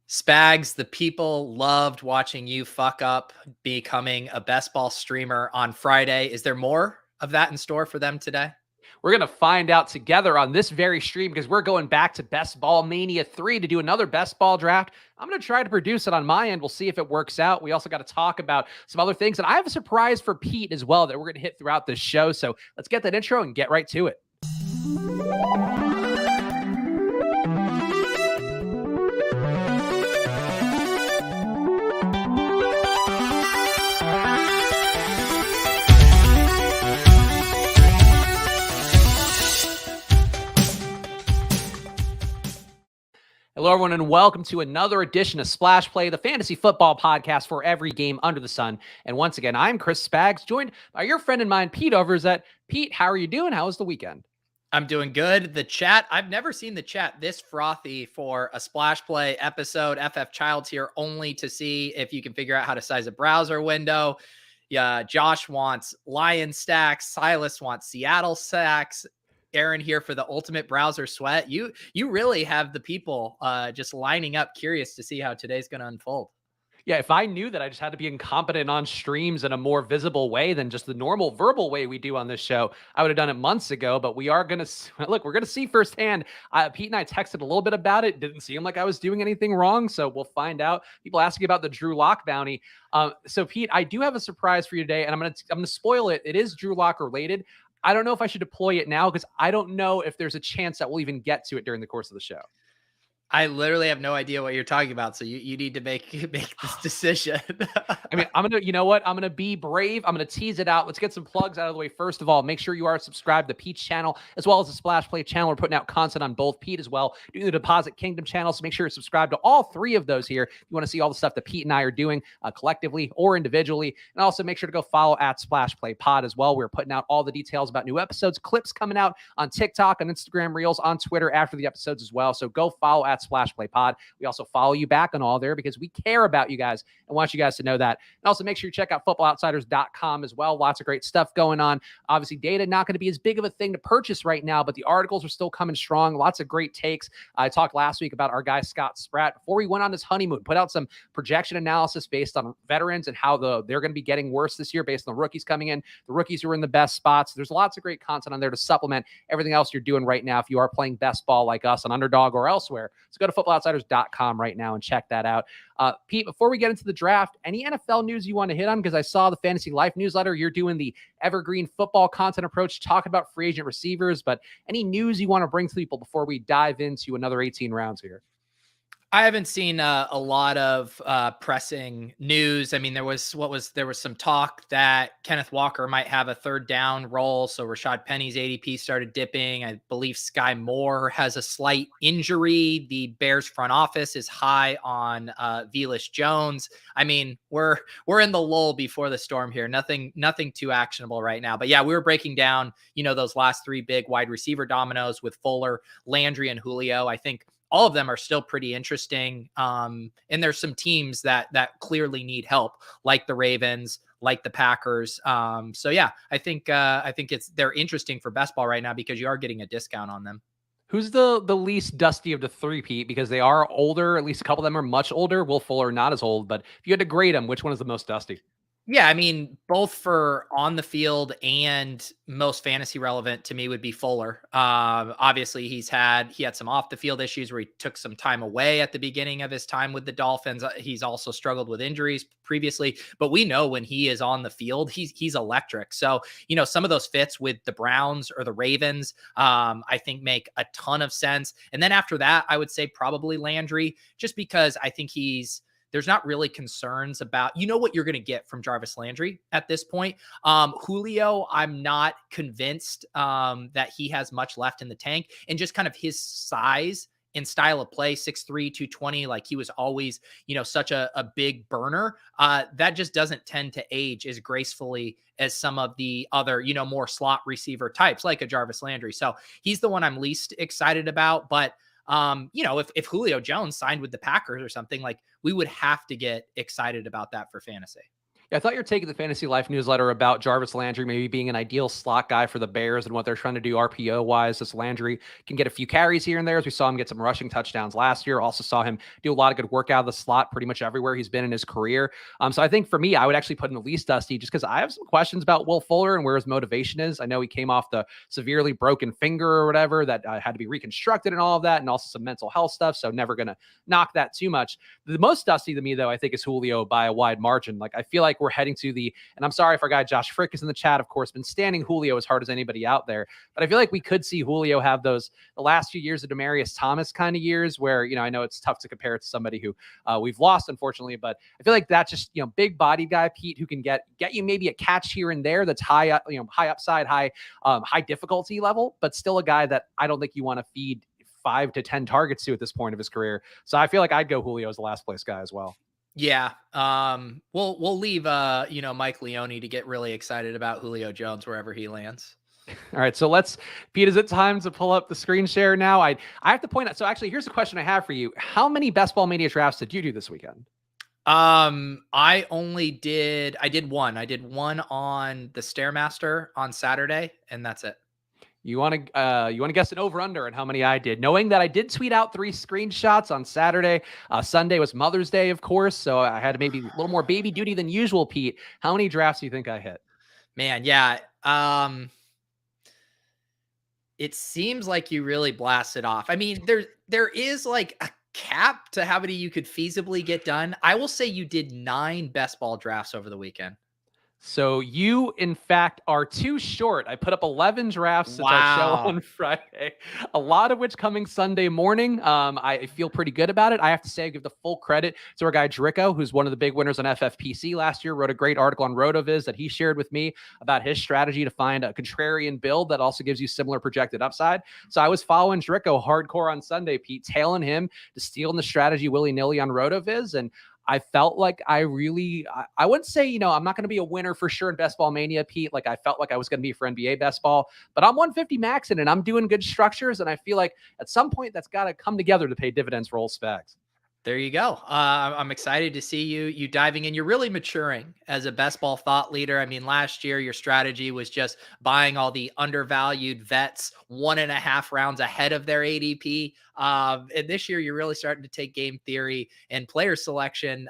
Spags, the people loved watching you fuck up becoming a best ball streamer on Friday. Is there more of that in store for them today? We're going to find out together on this very stream because we're going back to Best Ball Mania 3 to do another best ball draft. I'm going to try to produce it on my end. We'll see if it works out. We also got to talk about some other things. And I have a surprise for Pete as well that we're going to hit throughout this show. So let's get that intro and get right to it. Hello, everyone, and welcome to another edition of Splash Play, the fantasy football podcast for every game under the sun. And once again, I'm Chris Spags, joined by your friend and mine, Pete Overzet. Pete, how are you doing? How was the weekend? I'm doing good. The chat, I've never seen the chat this frothy for a Splash Play episode. FF Child's here only to see if you can figure out how to size a browser window. Yeah, Josh wants Lion stacks. Silas wants Seattle stacks. Aaron here for the ultimate browser sweat. You really have the people just lining up, curious to see how today's going to unfold. Yeah, if I knew that I just had to be incompetent on streams in a more visible way than just the normal verbal way we do on this show, I would have done it months ago. But we are going to look, we're going to see firsthand. Pete and I texted a little bit about it. Didn't seem like I was doing anything wrong. So we'll find out. People asking about the Drew Lock bounty. So Pete, I do have a surprise for you today, and I'm going to spoil it. It is Drew Lock related. I don't know if I should deploy it now because I don't know if there's a chance that we'll even get to it during the course of the show. I literally have no idea what you're talking about. So you need to make this decision. I mean, you know what? I'm going to be brave. I'm going to tease it out. Let's get some plugs out of the way. First of all, make sure you are subscribed to Pete's channel as well as the Splash Play channel. We're putting out content on both. Pete as well, doing the Deposit Kingdom channel. So make sure you're subscribed to all three of those here. If you want to see all the stuff that Pete and I are doing collectively or individually. And also make sure to go follow at Splash Play Pod as well. We're putting out all the details about new episodes, clips coming out on TikTok, on Instagram Reels, on Twitter after the episodes as well. So go follow at Splash Play Pod. We also follow you back on all there because we care about you guys and want you guys to know that. And also make sure you check out footballoutsiders.com as well. Lots of great stuff going on. Obviously, data not going to be as big of a thing to purchase right now, but the articles are still coming strong. Lots of great takes. I talked last week about our guy Scott Spratt before he went on his honeymoon, put out some projection analysis based on veterans and how they're going to be getting worse this year based on the rookies coming in, the rookies who are in the best spots. There's lots of great content on there to supplement everything else you're doing right now if you are playing best ball like us on Underdog or elsewhere. So go to footballoutsiders.com right now and check that out. Pete, before we get into the draft, any NFL news you want to hit on? Because I saw the Fantasy Life newsletter. You're doing the evergreen football content approach, talking about free agent receivers, but any news you want to bring to people before we dive into another 18 rounds here? I haven't seen a lot of pressing news. I mean, there was some talk that Kenneth Walker might have a third down role. So Rashad Penny's ADP started dipping. I believe Sky Moore has a slight injury. The Bears front office is high on Velus Jones. I mean, we're in the lull before the storm here. Nothing too actionable right now. But yeah, we were breaking down, those last three big wide receiver dominoes with Fuller, Landry, and Julio. I think all of them are still pretty interesting. And there's some teams that clearly need help, like the Ravens, like the Packers. So yeah, I think they're interesting for best ball right now because you are getting a discount on them. Who's the least dusty of the three, Pete? Because they are older. At least a couple of them are much older. Will Fuller not as old, but if you had to grade them, which one is the most dusty? Yeah, I mean, both for on the field and most fantasy relevant to me would be Fuller. Obviously, he had some off the field issues where he took some time away at the beginning of his time with the Dolphins. He's also struggled with injuries previously, but we know when he is on the field, he's electric. So, some of those fits with the Browns or the Ravens, I think make a ton of sense. And then after that, I would say probably Landry, just because I think there's not really concerns about, what you're going to get from Jarvis Landry at this point. Julio, I'm not convinced that he has much left in the tank, and just kind of his size and style of play, 6'3", 220, like he was always, such a big burner. That just doesn't tend to age as gracefully as some of the other, more slot receiver types like a Jarvis Landry. So he's the one I'm least excited about. But if Julio Jones signed with the Packers or something, like we would have to get excited about that for fantasy. Yeah, I thought you were taking the Fantasy Life newsletter about Jarvis Landry maybe being an ideal slot guy for the Bears and what they're trying to do RPO wise. This Landry can get a few carries here and there, as we saw him get some rushing touchdowns last year. Also saw him do a lot of good work out of the slot pretty much everywhere he's been in his career. So I think for me, I would actually put in the least Dusty just because I have some questions about Will Fuller and where his motivation is. I know he came off the severely broken finger or whatever that had to be reconstructed and all of that, and also some mental health stuff. So never going to knock that too much. The most Dusty to me, though, I think is Julio by a wide margin. Like, I feel like we're heading to and I'm sorry if our guy Josh Frick is in the chat, of course, been standing Julio as hard as anybody out there. But I feel like we could see Julio have the last few years of Demaryius Thomas kind of years where, I know it's tough to compare it to somebody who we've lost, unfortunately, but I feel like that's just, big body guy, Pete, who can get you maybe a catch here and there that's high up, high upside, high difficulty level, but still a guy that I don't think you want to feed 5 to 10 targets to at this point of his career. So I feel like I'd go Julio as the last place guy as well. Yeah. We'll leave, Mike Leone to get really excited about Julio Jones wherever he lands. All right. So Pete, is it time to pull up the screen share now? I have to point out. So actually, here's a question I have for you. How many Best Ball Mania drafts did you do this weekend? I did one. I did one on the Stairmaster on Saturday, and that's it. You want to guess an over-under on how many I did, knowing that I did tweet out 3 screenshots on Saturday. Sunday was Mother's Day, of course, so I had maybe a little more baby duty than usual, Pete. How many drafts do you think I hit? Man, yeah. It seems like you really blasted off. I mean, there is like a cap to how many you could feasibly get done. I will say you did 9 best ball drafts over the weekend. So you, in fact, are too short. I put up 11 drafts since our show on Friday, a lot of which coming Sunday morning. I feel pretty good about it. I have to say, I give the full credit to our guy Drico, who's one of the big winners on FFPC last year, wrote a great article on RotoViz that he shared with me about his strategy to find a contrarian build that also gives you similar projected upside. So I was following Drico hardcore on Sunday, Pete, tailing him to stealing the strategy willy-nilly on RotoViz, and I felt like I wouldn't say, I'm not going to be a winner for sure in Best Ball Mania, Pete. Like I felt like I was going to be for NBA Best Ball, but I'm 150 maxing and I'm doing good structures. And I feel like at some point that's got to come together to pay dividends for old Spags. There you go. I'm excited to see you diving in. You're really maturing as a best ball thought leader. I mean, last year, your strategy was just buying all the undervalued vets 1.5 rounds ahead of their ADP. And this year, you're really starting to take game theory and player selection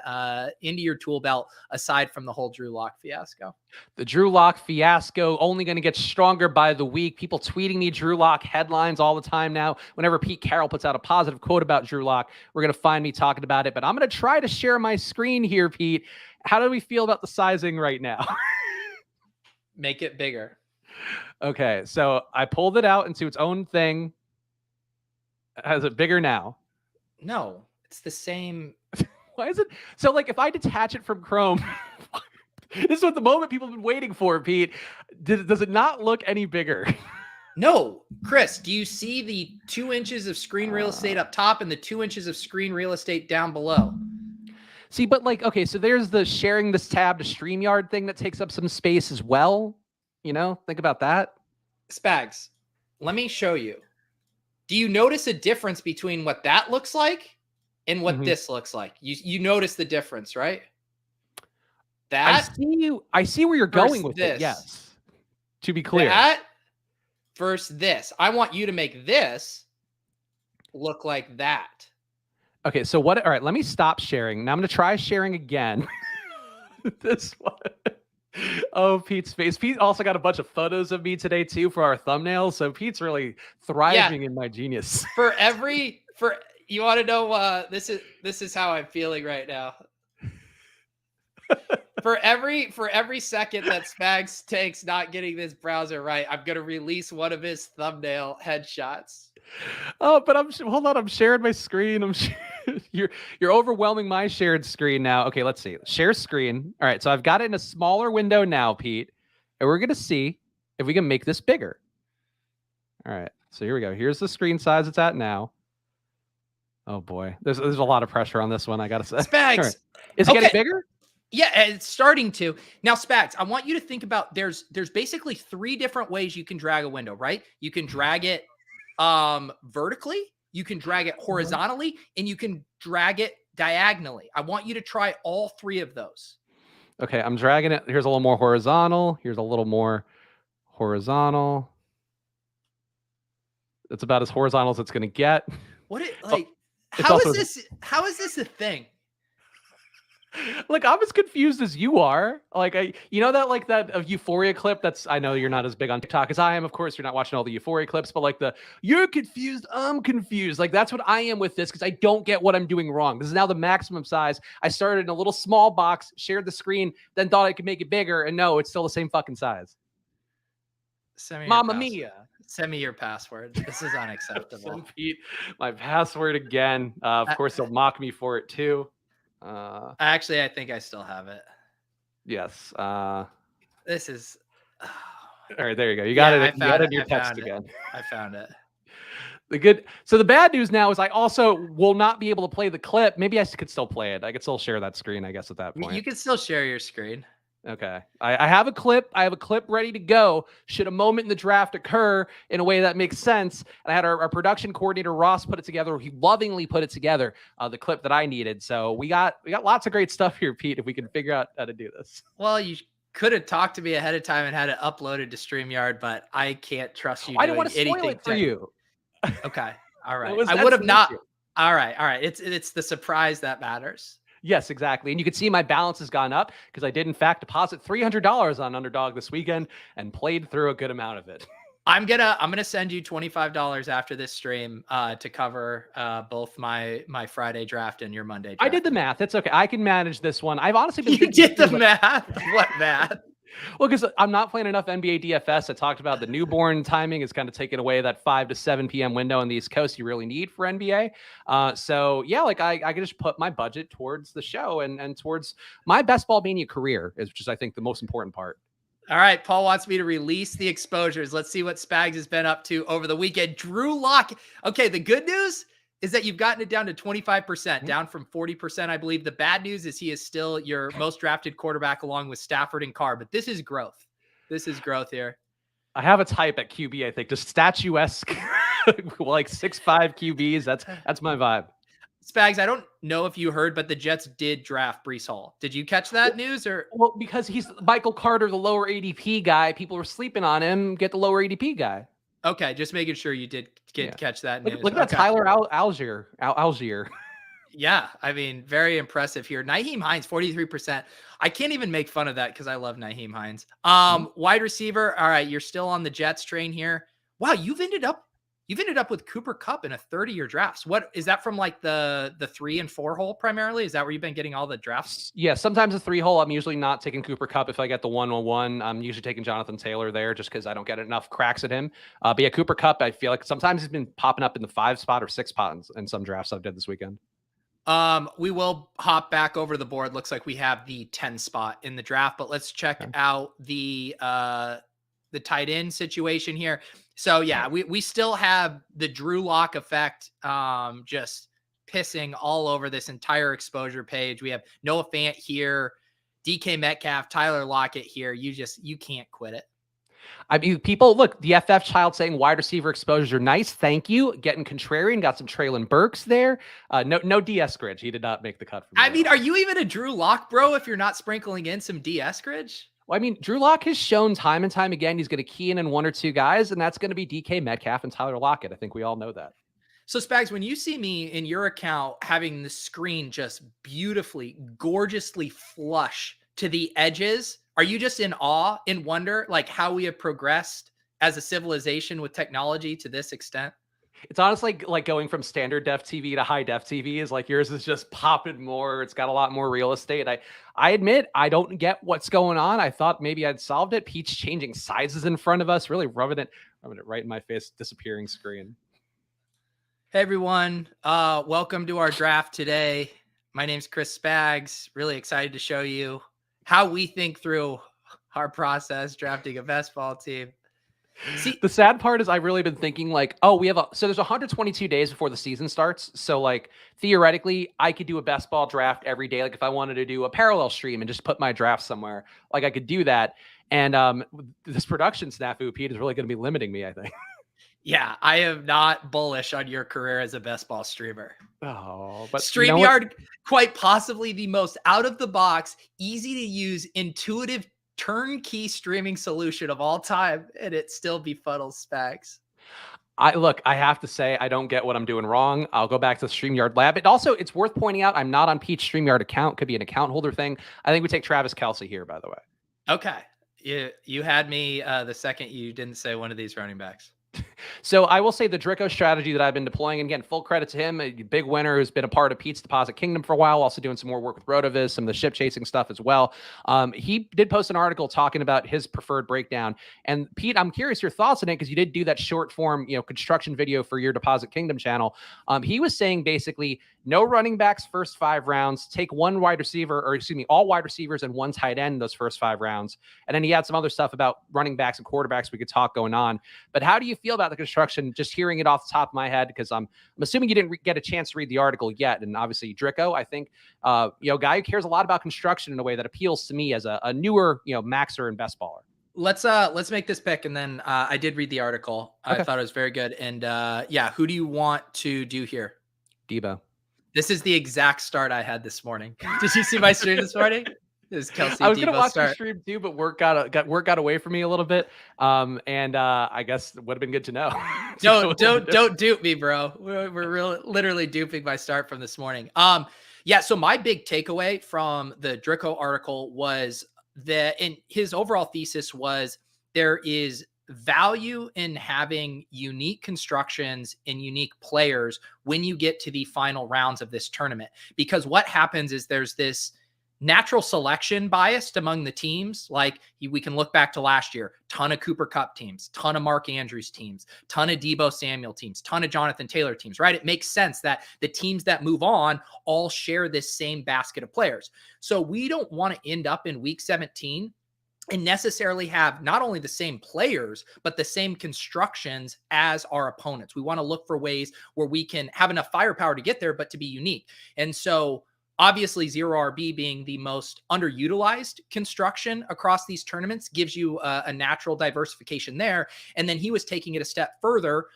into your tool belt, aside from the whole Drew Lock fiasco. The Drew Lock fiasco only going to get stronger by the week. People tweeting me Drew Lock headlines all the time now. Whenever Pete Carroll puts out a positive quote about Drew Lock, we're going to find me talking about it. But I'm going to try to share my screen here, Pete. How do we feel about the sizing right now? Make it bigger. Okay, so I pulled it out into its own thing. Is it bigger now? No, it's the same. Why is it? So, like, if I detach it from Chrome, this is what the moment people have been waiting for, Pete. Does it not look any bigger? No, Chris, do you see the 2 inches of screen real estate up top and the 2 inches of screen real estate down below? See, but like, okay, so there's the sharing this tab to StreamYard thing that takes up some space as well. Think about that. Spags, let me show you. Do you notice a difference between what that looks like and what this looks like? You notice the difference, right? That I see where you're going with it. Yes. To be clear. That versus this. I want you to make this look like that. Okay, so what? All right, let me stop sharing. Now I'm going to try sharing again. This one. Oh, Pete's face. Pete also got a bunch of photos of me today too for our thumbnails. So Pete's really thriving in my genius. You want to know? This is how I'm feeling right now. For every second that Spags takes not getting this browser right, I'm gonna release one of his thumbnail headshots. Oh, but hold on. I'm sharing my screen. You're overwhelming my shared screen now. Okay, let's see. Share screen. All right, so I've got it in a smaller window now, Pete, and we're gonna see if we can make this bigger. All right, so here we go. Here's the screen size it's at now. Oh boy, there's a lot of pressure on this one. I gotta say. Spags, right. Is it getting bigger? Yeah, it's starting to. Now, Spags, I want you to think about there's basically 3 different ways you can drag a window, right? You can drag it vertically, you can drag it horizontally, and you can drag it diagonally. I want you to try all 3 of those. Okay, I'm dragging it. Here's a little more horizontal. Here's a little more horizontal. It's about as horizontal as it's going to get. What it Oh, like? it's How also is this? How is this a thing? like I'm as confused as you are. Like you know that like that Euphoria clip. That's I know you're not as big on TikTok as I am. Of course, you're not watching all the Euphoria clips, but like you're confused, I'm confused. Like that's what I am with this because I don't get what I'm doing wrong. This is now the maximum size. I started in a little small box, shared the screen, then thought I could make it bigger, and no, it's still the same fucking size. Mamma mia! Send me your password. This is unacceptable. Send Pete my password again. Of course, he'll mock me for it too. Actually, I think I still have it. Yes. This is. All right, there you go. You got it. You got it in your text again. I found it. So the bad news now is I also will not be able to play the clip. Maybe I could still play it. I could still share that screen, I guess, at that point. You can still share your screen. Okay. I have a clip. I have a clip ready to go. Should a moment in the draft occur in a way that makes sense. And I had our production coordinator, Ross, put it together. He lovingly put it together, the clip that I needed. So we got lots of great stuff here, Pete, if we can figure out how to do this. Well, you could have talked to me ahead of time and had it uploaded to StreamYard, but I can't trust you. I don't want to spoil it for you. Okay. All right. I would have not. All right. It's the surprise that matters. Yes, exactly. And you can see my balance has gone up because I did, in fact, deposit $300 on Underdog this weekend and played through a good amount of it. I'm gonna send you $25 after this stream to cover both my Friday draft and your Monday draft. I did the math. It's okay. I can manage this one. I've honestly been You did the math. What math? Well, because I'm not playing enough NBA DFS. I talked about the newborn timing is kind of taking away that 5 to 7 p.m. window on the East Coast you really need for NBA. So yeah, like I can just put my budget towards the show and towards my best ball mania career, which is I think the most important part. All right, Paul wants me to release the exposures. Let's see what Spags has been up to over the weekend. Drew Lock. Okay, the good news is that you've gotten it down to 25%, down from 40%, I believe. The bad news is he is still your most drafted quarterback along with Stafford and Carr, but this is growth. This is growth here. I have a type at QB, I think, just statuesque, like 6'5" QBs. That's my vibe. Spags, I don't know if you heard, but the Jets did draft Breece Hall. Did you catch that news? Or well, because he's Michael Carter, the lower ADP guy. People were sleeping on him. Get the lower ADP guy. Okay, just making sure you did catch that news. Look at that Tyler Algier. Yeah, I mean, very impressive here. Nyheim Hines, 43%. I can't even make fun of that because I love Nyheim Hines. Wide receiver. All right, you're still on the Jets train here. Wow, you've ended up with Cooper Kupp in a 30-year draft. What is that from, like the 3 and 4 hole primarily? Is that where you've been getting all the drafts? Yeah, sometimes the 3 hole. I'm usually not taking Cooper Kupp. If I get the 1-on-1, I'm usually taking Jonathan Taylor there just because I don't get enough cracks at him. But yeah, Cooper Kupp, I feel like sometimes he's been popping up in the 5 spot or 6 spot in some drafts I've did this weekend. We will hop back over the board. Looks like we have the 10 spot in the draft, but let's check out the tight end situation here. So yeah, we still have the Drew Lock effect, just pissing all over this entire exposure page. We have Noah Fant here, DK Metcalf, Tyler Lockett here. You can't quit it. I mean, people look, the FF child saying wide receiver exposures are nice. Thank you. Getting contrarian, got some Traylon Burks there. No D Eskridge. He did not make the cut for me. I mean, are you even a Drew Lock bro if you're not sprinkling in some D Eskridge? Well, I mean, Drew Lock has shown time and time again he's going to key in 1 or 2 guys, and that's going to be DK Metcalf and Tyler Lockett. I think we all know that. So, Spags, when you see me in your account having the screen just beautifully, gorgeously flush to the edges, are you just in awe, in wonder, like how we have progressed as a civilization with technology to this extent? It's honestly like going from standard def TV to high def TV is like yours is just popping more. It's got a lot more real estate. I admit I don't get what's going on. I thought maybe I'd solved it. Pete's changing sizes in front of us, really rubbing it right in my face, disappearing screen. Hey everyone, welcome to our draft today. My name's Chris Spags. Really excited to show you how we think through our process drafting a best ball team. See, the sad part is I've really been thinking like, oh, so there's 122 days before the season starts. So like theoretically I could do a best ball draft every day. Like if I wanted to do a parallel stream and just put my draft somewhere, like I could do that. And this production snafu, Pete, is really going to be limiting me, I think. Yeah, I am not bullish on your career as a best ball streamer. Oh, but you know what? StreamYard, quite possibly the most out of the box, easy to use, intuitive, turnkey streaming solution of all time, and it still befuddles Spags. I have to say, I don't get what I'm doing wrong. I'll go back to the StreamYard lab. It's worth pointing out, I'm not on Pete's StreamYard account. Could be an account holder thing. I think we take Travis Kelce here, by the way. Okay. You had me the second you didn't say one of these running backs. So I will say the Drico strategy that I've been deploying, and again, full credit to him, a big winner who's been a part of Pete's Deposit Kingdom for a while, also doing some more work with Rotoviz, some of the ship chasing stuff as well. He did post an article talking about his preferred breakdown. And Pete, I'm curious your thoughts on it because you did do that short form, construction video for your Deposit Kingdom channel. He was saying basically no running backs first 5 rounds, take one wide receiver, or excuse me, all wide receivers and one tight end those first 5 rounds. And then he had some other stuff about running backs and quarterbacks we could talk going on. But how do you feel about the construction, just hearing it off the top of my head? Because I'm assuming you didn't get a chance to read the article yet. And obviously Drico, I think, guy who cares a lot about construction in a way that appeals to me as a newer, maxer and best baller. Let's make this pick. And then I did read the article. Okay. I thought it was very good. And yeah, who do you want to do here? Debo. This is the exact start I had this morning. Did you see my stream this morning? This Kelce. I was going to watch the stream too, but work got away from me a little bit. And I guess it would have been good to know. Don't dupe me, bro. We're literally duping my start from this morning. Yeah. So my big takeaway from the Drico article was that, and his overall thesis was, there is value in having unique constructions and unique players when you get to the final rounds of this tournament, because what happens is there's this natural selection biased among the teams. Like we can look back to last year, ton of Cooper Kupp teams, ton of Mark Andrews teams, ton of Deebo Samuel teams, ton of Jonathan Taylor teams, right? It makes sense that the teams that move on all share this same basket of players. So we don't want to end up in week 17 and necessarily have not only the same players, but the same constructions as our opponents. We want to look for ways where we can have enough firepower to get there, but to be unique. And so obviously 0RB being the most underutilized construction across these tournaments gives you a natural diversification there. And then he was taking it a step further,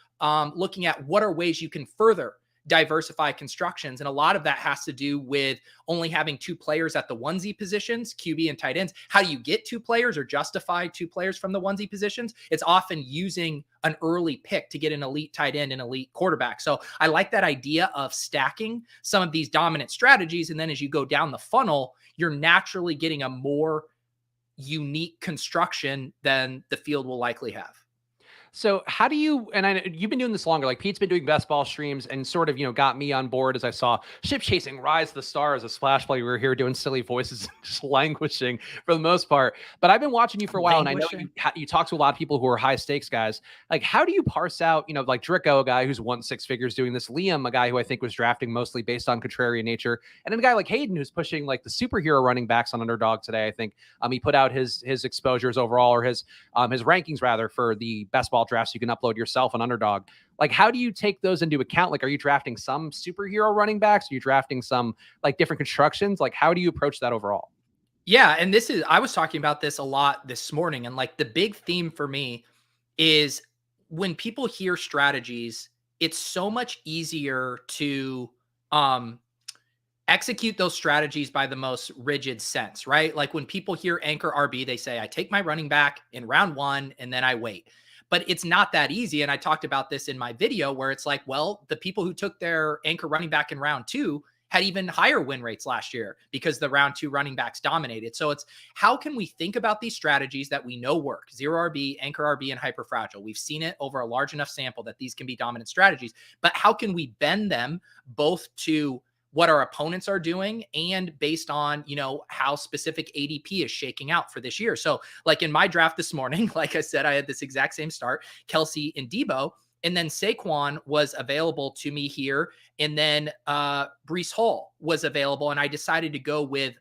looking at what are ways you can further diversify constructions. And a lot of that has to do with only having 2 players at the onesie positions, QB and tight ends. How do you get 2 players or justify 2 players from the onesie positions? It's often using an early pick to get an elite tight end and elite quarterback. So I like that idea of stacking some of these dominant strategies. And then as you go down the funnel, you're naturally getting a more unique construction than the field will likely have. So how do you, and you've been doing this longer, like Pete's been doing best ball streams and sort of, got me on board as I saw ship chasing rise to the stars, a splash play. We were here doing silly voices, just languishing for the most part. But I've been watching you for a while, and I know you talk to a lot of people who are high stakes guys. Like, how do you parse out, like Drico, a guy who's won 6 figures doing this, Liam, a guy who I think was drafting mostly based on contrarian nature, and then a guy like Hayden who's pushing like the superhero running backs on Underdog today. I think he put out his exposures overall, or his rankings rather, for the best ball drafts you can upload yourself on Underdog. Like, how do you take those into account? Like, are you drafting some superhero running backs? Are you drafting some like different constructions? Like, how do you approach that overall? Yeah. And I was talking about this a lot this morning. And like the big theme for me is when people hear strategies, it's so much easier to execute those strategies by the most rigid sense, right? Like when people hear anchor RB, they say, I take my running back in round 1 and then I wait. But it's not that easy. And I talked about this in my video where it's like, well, the people who took their anchor running back in round 2 had even higher win rates last year because the round 2 running backs dominated. So it's how can we think about these strategies that we know work? 0RB, anchor RB, and hyper fragile. We've seen it over a large enough sample that these can be dominant strategies, but how can we bend them both to what our opponents are doing and based on, how specific ADP is shaking out for this year. So like in my draft this morning, like I said, I had this exact same start, Kelce and Deebo, and then Saquon was available to me here. And then Breece Hall was available. And I decided to go with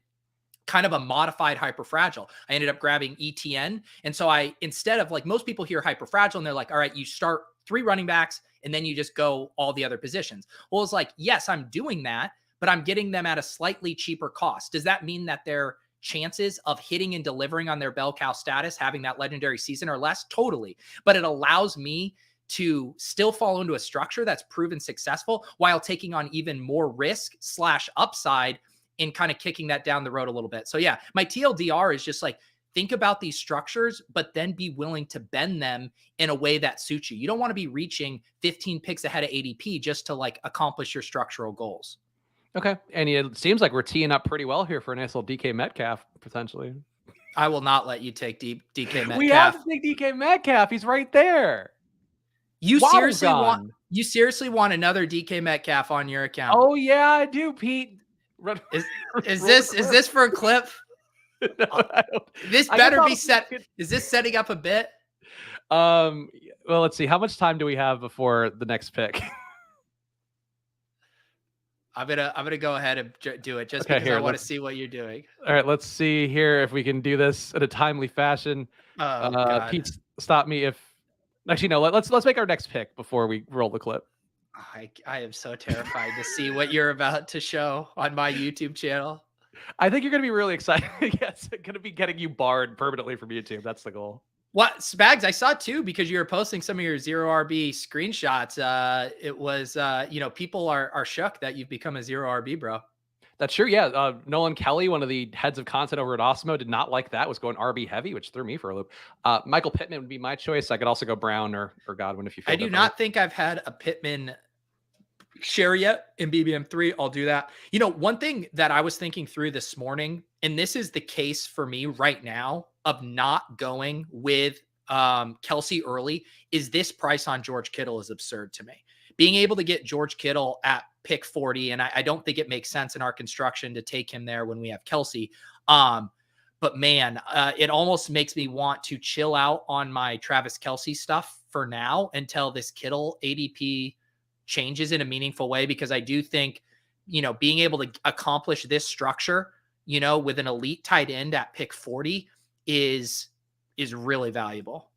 kind of a modified hyperfragile. I ended up grabbing ETN. And so instead of like most people hear hyperfragile and they're like, all right, you start 3 running backs and then you just go all the other positions. Well, it's like, yes, I'm doing that, but I'm getting them at a slightly cheaper cost. Does that mean that their chances of hitting and delivering on their bell cow status, having that legendary season, are less? Totally. But it allows me to still fall into a structure that's proven successful while taking on even more risk / upside in kind of kicking that down the road a little bit. So yeah, my TLDR is just like, think about these structures, but then be willing to bend them in a way that suits you. You don't want to be reaching 15 picks ahead of ADP just to like accomplish your structural goals. Okay. And it seems like we're teeing up pretty well here for a nice little DK Metcalf, potentially. I will not let you take DK Metcalf. We have to take DK Metcalf. He's right there. You seriously want another DK Metcalf on your account? Oh yeah, I do, Pete. Is this for a clip? No, this better be set. Is this setting up a bit? Well, let's see. How much time do we have before the next pick? I'm gonna go ahead and do it just because I want to see what you're doing. All right, let's see here if we can do this in a timely fashion. God. Pete, stop me if. Actually, no. Let's make our next pick before we roll the clip. I am so terrified to see what you're about to show on my YouTube channel. I think you're going to be really excited. Yes, it's going to be getting you barred permanently from YouTube. That's the goal. What, Spags, I saw too, because you were posting some of your 0RB screenshots. It was, people are shook that you've become a 0RB, bro. That's true. Yeah. Nolan Kelly, one of the heads of content over at Osmo, did not like that, was going RB heavy, which threw me for a loop. Michael Pittman would be my choice. I could also go Brown or Godwin if you feel I do not think I've had a Pittman share yet in BBM3. I'll do that. One thing that I was thinking through this morning, and this is the case for me right now of not going with Kelsey early, is this price on George Kittle is absurd to me. Being able to get George Kittle at pick 40, and I don't think it makes sense in our construction to take him there when we have Kelsey. But man, it almost makes me want to chill out on my Travis Kelsey stuff for now until this Kittle ADP changes in a meaningful way, because I do think, being able to accomplish this structure, with an elite tight end at pick 40 is really valuable.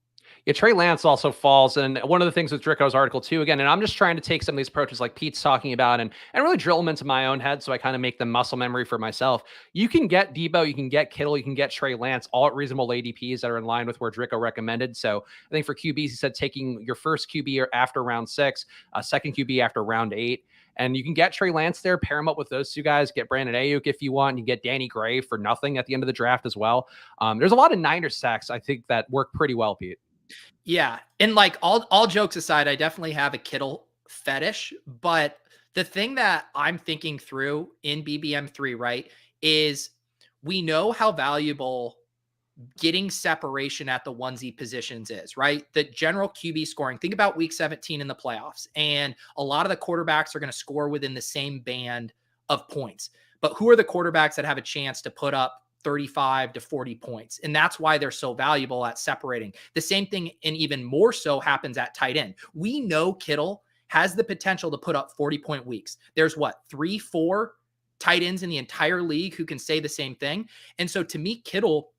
Yeah, Trey Lance also falls. And one of the things with Dricko's article too, again, and I'm just trying to take some of these approaches like Pete's talking about and really drill them into my own head so I kind of make them muscle memory for myself. You can get Debo, you can get Kittle, you can get Trey Lance, all at reasonable ADPs that are in line with where Dricko recommended. So I think for QBs, he said taking your first QB after round 6, second QB after round 8. And you can get Trey Lance there, pair him up with those two guys, get Brandon Ayuk if you want. You get Danny Gray for nothing at the end of the draft as well. There's a lot of Niners stacks, I think, that work pretty well, Pete. Yeah. And like all jokes aside, I definitely have a Kittle fetish, but the thing that I'm thinking through in BBM3, right, is we know how valuable getting separation at the onesie positions is, right? The general QB scoring. Think about week 17 in the playoffs, and a lot of the quarterbacks are going to score within the same band of points. But who are the quarterbacks that have a chance to put up 35 to 40 points? And that's why they're so valuable at separating. The same thing, and even more so, happens at tight end. We know Kittle has the potential to put up 40-point weeks. There's 3-4 tight ends in the entire league who can say the same thing. And so to me, Kittle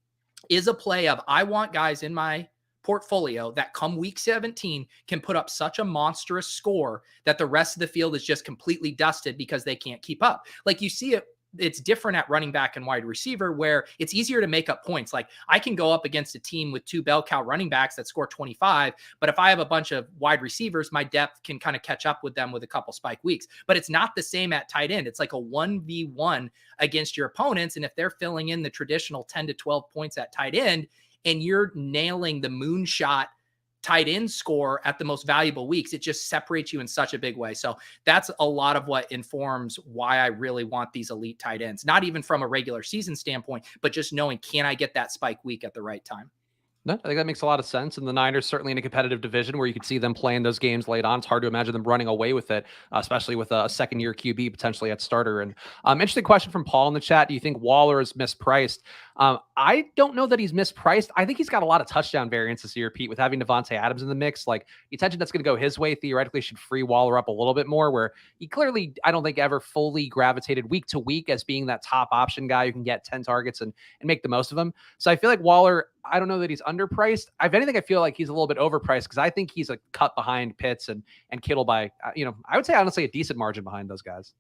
is a play of, I want guys in my portfolio that come week 17 can put up such a monstrous score that the rest of the field is just completely dusted because they can't keep up. Like you see it's different at running back and wide receiver, where it's easier to make up points. Like I can go up against a team with 2 bell cow running backs that score 25, but if I have a bunch of wide receivers, my depth can kind of catch up with them with a couple spike weeks. But it's not the same at tight end. It's like a 1v1 against your opponents. And if they're filling in the traditional 10 to 12 points at tight end, and you're nailing the moonshot tight end score at the most valuable weeks, it just separates you in such a big way. So that's a lot of what informs why I really want these elite tight ends, not even from a regular season standpoint, but just knowing, can I get that spike week at the right time? No, I think that makes a lot of sense. And the Niners certainly in a competitive division where you could see them playing those games late on. It's hard to imagine them running away with it, especially with a second-year QB potentially at starter. And interesting question from Paul in the chat. Do you think Waller is mispriced? I don't know that he's mispriced. I think he's got a lot of touchdown variance this year, Pete, with having Devonta Adams in the mix. Like the attention that's going to go his way theoretically should free Waller up a little bit more, where he clearly, I don't think, ever fully gravitated week to week as being that top option guy who can get 10 targets and make the most of them. So I feel like Waller, I don't know that he's underpriced. If anything, I feel like he's a little bit overpriced because I think he's a cut behind Pitts and Kittle by, I would say honestly a decent margin behind those guys.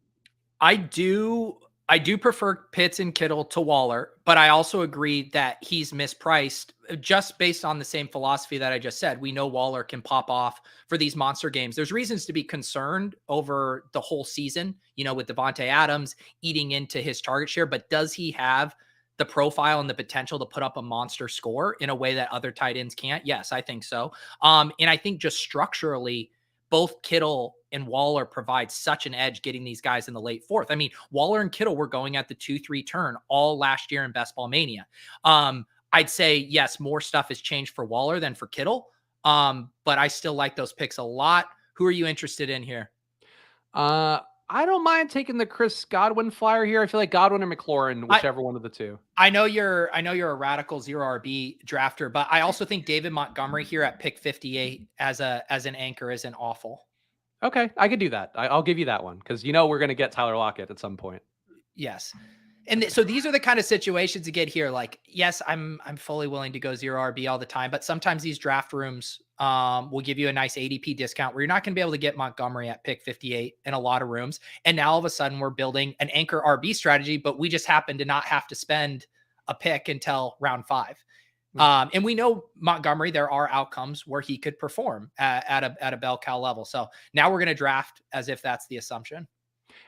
I do I do prefer Pitts and Kittle to Waller, but I also agree that he's mispriced just based on the same philosophy that I just said. We know Waller can pop off for these monster games. There's reasons to be concerned over the whole season, with Devonta Adams eating into his target share, but does he have the profile and the potential to put up a monster score in a way that other tight ends can't? Yes, I think so. And I think just structurally, both Kittle and Waller provide such an edge getting these guys in the late fourth. I mean, Waller and Kittle were going at the 2-3 turn all last year in Best Ball Mania. I'd say, yes, more stuff has changed for Waller than for Kittle. But I still like those picks a lot. Who are you interested in here? I don't mind taking the Chris Godwin flyer here. I feel like Godwin or McLaurin, whichever one of the two. I know you're a radical 0 RB drafter, but I also think David Montgomery here at pick 58 as an anchor isn't awful. Okay, I could do that. I'll give you that one because we're going to get Tyler Lockett at some point. Yes. And so these are the kind of situations to get here. Like, yes, I'm fully willing to go 0 RB all the time, but sometimes these draft rooms will give you a nice ADP discount where you're not going to be able to get Montgomery at pick 58 in a lot of rooms. And now all of a sudden we're building an anchor RB strategy, but we just happen to not have to spend a pick until round 5. And we know Montgomery, there are outcomes where he could perform at a bell cow level. So now we're going to draft as if that's the assumption.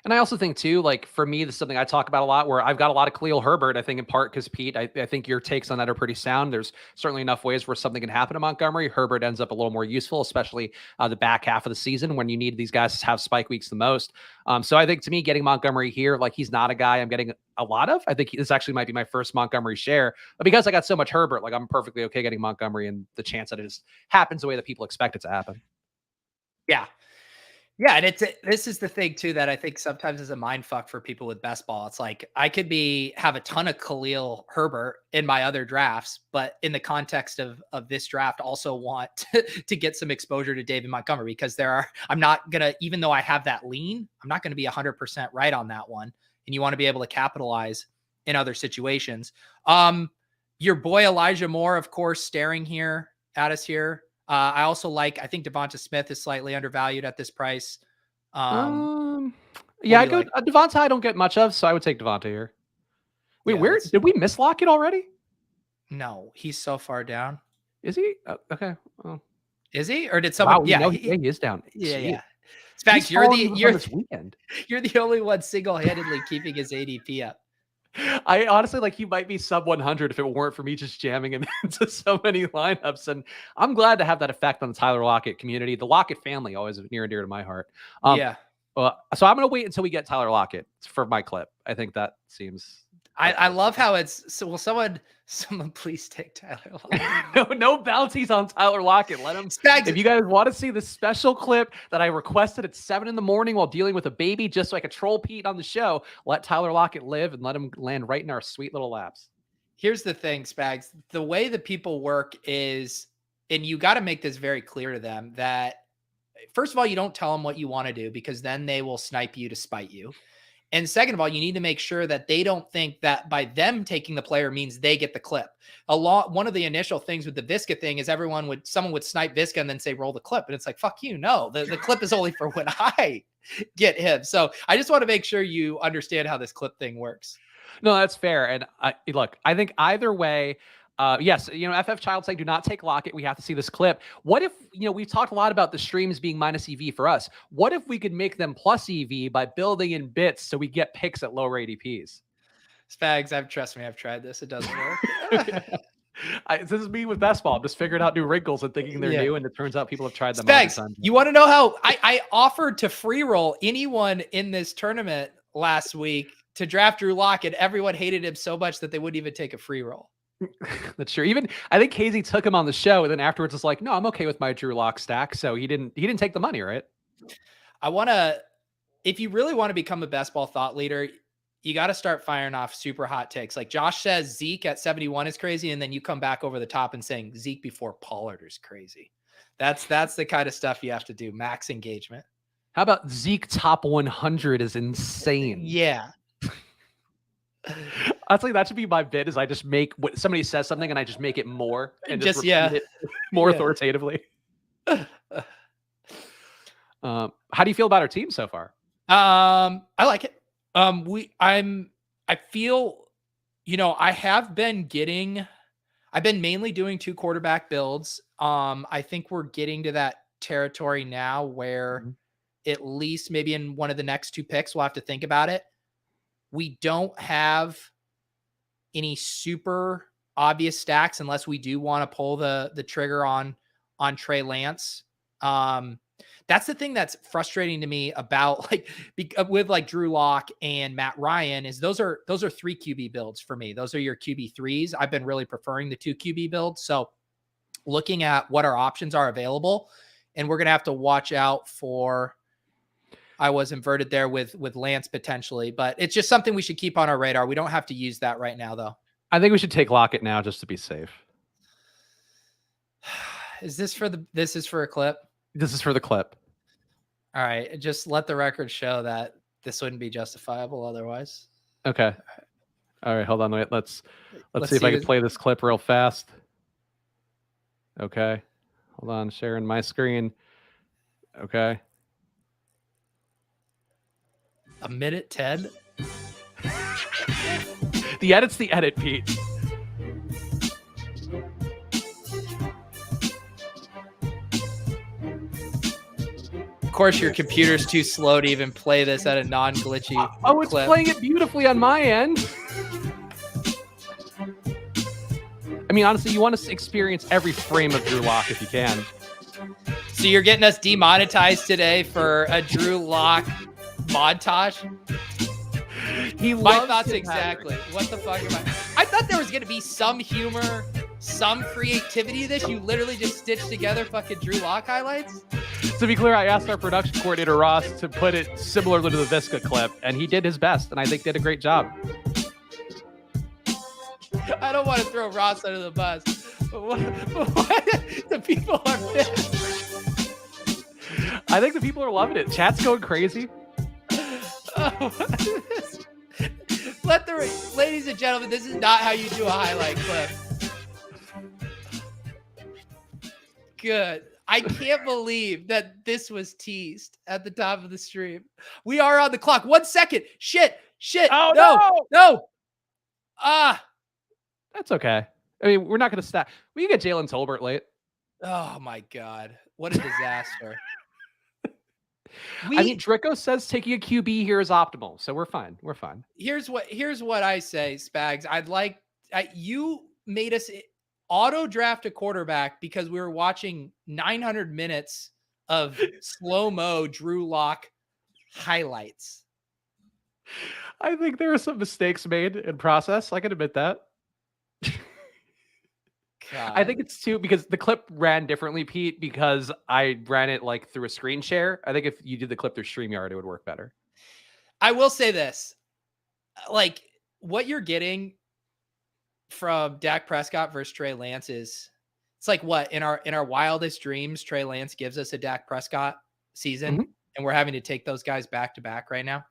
And I also think too, like for me, this is something I talk about a lot where I've got a lot of Khalil Herbert. I think in part because Pete, I think your takes on that are pretty sound. There's certainly enough ways where something can happen to Montgomery. Herbert ends up a little more useful, especially the back half of the season when you need these guys to have spike weeks the most. So I think to me, getting Montgomery here, like he's not a guy I'm getting a lot of. I think this actually might be my first Montgomery share, but because I got so much Herbert, like I'm perfectly okay getting Montgomery and the chance that it just happens the way that people expect it to happen. Yeah. Yeah, and this is the thing too that I think sometimes is a mind fuck for people with best ball. It's like I could have a ton of Khalil Herbert in my other drafts, but in the context of this draft, also want to get some exposure to David Montgomery because I'm not gonna, even though I have that lean, I'm not gonna be 100% right on that one, and you want to be able to capitalize in other situations. Your boy Elijah Moore, of course, staring here at us here. I also I think Devonta Smith is slightly undervalued at this price. Yeah, I'd go Devonta. I don't get much of, so I would take Devonta here. Wait, where did we miss Lockett already? No, he's so far down. Is he? Okay. Well, is he? Or did someone? Wow, he is down. Yeah. Spags, you're the only one single-handedly keeping his ADP up. I honestly he might be sub 100 if it weren't for me just jamming him into so many lineups. And I'm glad to have that effect on the Tyler Lockett community. The Lockett family always near and dear to my heart. Yeah. So I'm going to wait until we get Tyler Lockett for my clip. I think that seems. I love how it's so. Will someone please take Tyler Lockett? no bounties on Tyler Lockett. Let him. Spags. If you guys want to see the special clip that I requested at 7 a.m. while dealing with a baby, just so I could troll Pete on the show, let Tyler Lockett live and let him land right in our sweet little laps. Here's the thing, Spags. The way that people work is, and you got to make this very clear to them that, first of all, you don't tell them what you want to do because then they will snipe you to spite you. And second of all, you need to make sure that they don't think that by them taking the player means they get the clip. One of the initial things with the Visca thing is someone would snipe Visca and then say, roll the clip. And it's like, fuck you. No, the clip is only for when I get him. So I just want to make sure you understand how this clip thing works. No, that's fair. And I think either way, yes, FF Child saying do not take Lockett. We have to see this clip. What if, we've talked a lot about the streams being minus EV for us. What if we could make them plus EV by building in bits so we get picks at lower ADPs? Spags, trust me, I've tried this. It doesn't work. This is me with best ball. I'm just figuring out new wrinkles and thinking they're new, and it turns out people have tried them. Spags, all the time. You want to know how I offered to free roll anyone in this tournament last week to draft Drew Lockett. Everyone hated him so much that they wouldn't even take a free roll. That's true. Even I think Casey took him on the show, and then afterwards was like, "No, I'm okay with my Drew Lock stack." So he didn't take the money, right? If you really want to become a best ball thought leader, you got to start firing off super hot takes. Like Josh says, Zeke at 71 is crazy, and then you come back over the top and saying Zeke before Pollard is crazy. That's the kind of stuff you have to do. Max engagement. How about Zeke top 100 is insane? Yeah. Honestly, that should be my bit. Is I just make what somebody says something and I just make it more and just repeat it more authoritatively. How do you feel about our team so far? I like it. I feel, I've been mainly doing 2 quarterback builds. I think we're getting to that territory now where Mhm. at least maybe in one of the next 2 picks, we'll have to think about it. We don't have any super obvious stacks unless we do want to pull the trigger on Trey Lance. That's the thing that's frustrating to me about with like Drew Lock and Matt Ryan is those are 3 QB builds for me. Those are your QB3s. I've been really preferring the 2 QB builds. So looking at what our options are available, and we're gonna have to watch out for. I was inverted there with Lance potentially, but it's just something we should keep on our radar. We don't have to use that right now though. I think we should take Lockett now just to be safe. This is for a clip? This is for the clip. All right. Just let the record show that this wouldn't be justifiable otherwise. Okay. All right. Hold on. Wait. Let's see if I can play this clip real fast. Okay. Hold on. Sharing my screen. Okay. A minute 10. The edit's the edit, Pete. Of course, your computer's too slow to even play this at a non-glitchy it's clip. playing it beautifully on my end. I mean, honestly, you want to experience every frame of Drew Lock if you can. So you're getting us demonetized today for a Drew Lock montage? My thoughts exactly. What the fuck am I thought there was going to be some humor, some creativity to this. You literally just stitched together fucking Drew Lock highlights? To be clear, I asked our production coordinator, Ross, to put it similarly to the Visca clip, and he did his best, and I think did a great job. I don't want to throw Ross under the bus, but what the people are pissed. I think the people are loving it. Chat's going crazy. Ladies and gentlemen, this is not how you do a highlight clip. Good. I can't believe that this was teased at the top of the stream. We are on the clock. 1 second. Shit. Oh, no. That's okay. I mean, we're not going to stop. We can get Jalen Tolbert late. Oh my God. What a disaster. I mean, Drico says taking a QB here is optimal, so we're fine. We're fine. Here's what I say, Spags. You made us auto draft a quarterback because we were watching 900 minutes of slow-mo Drew Lock highlights. I think there are some mistakes made in process. I can admit that. God. I think it's too because the clip ran differently, Pete, because I ran it like through a screen share. I think if you did the clip through StreamYard, it would work better. I will say this. Like, what you're getting from Dak Prescott versus Trey Lance it's like what in our wildest dreams, Trey Lance gives us a Dak Prescott season, and we're having to take those guys back to back right now.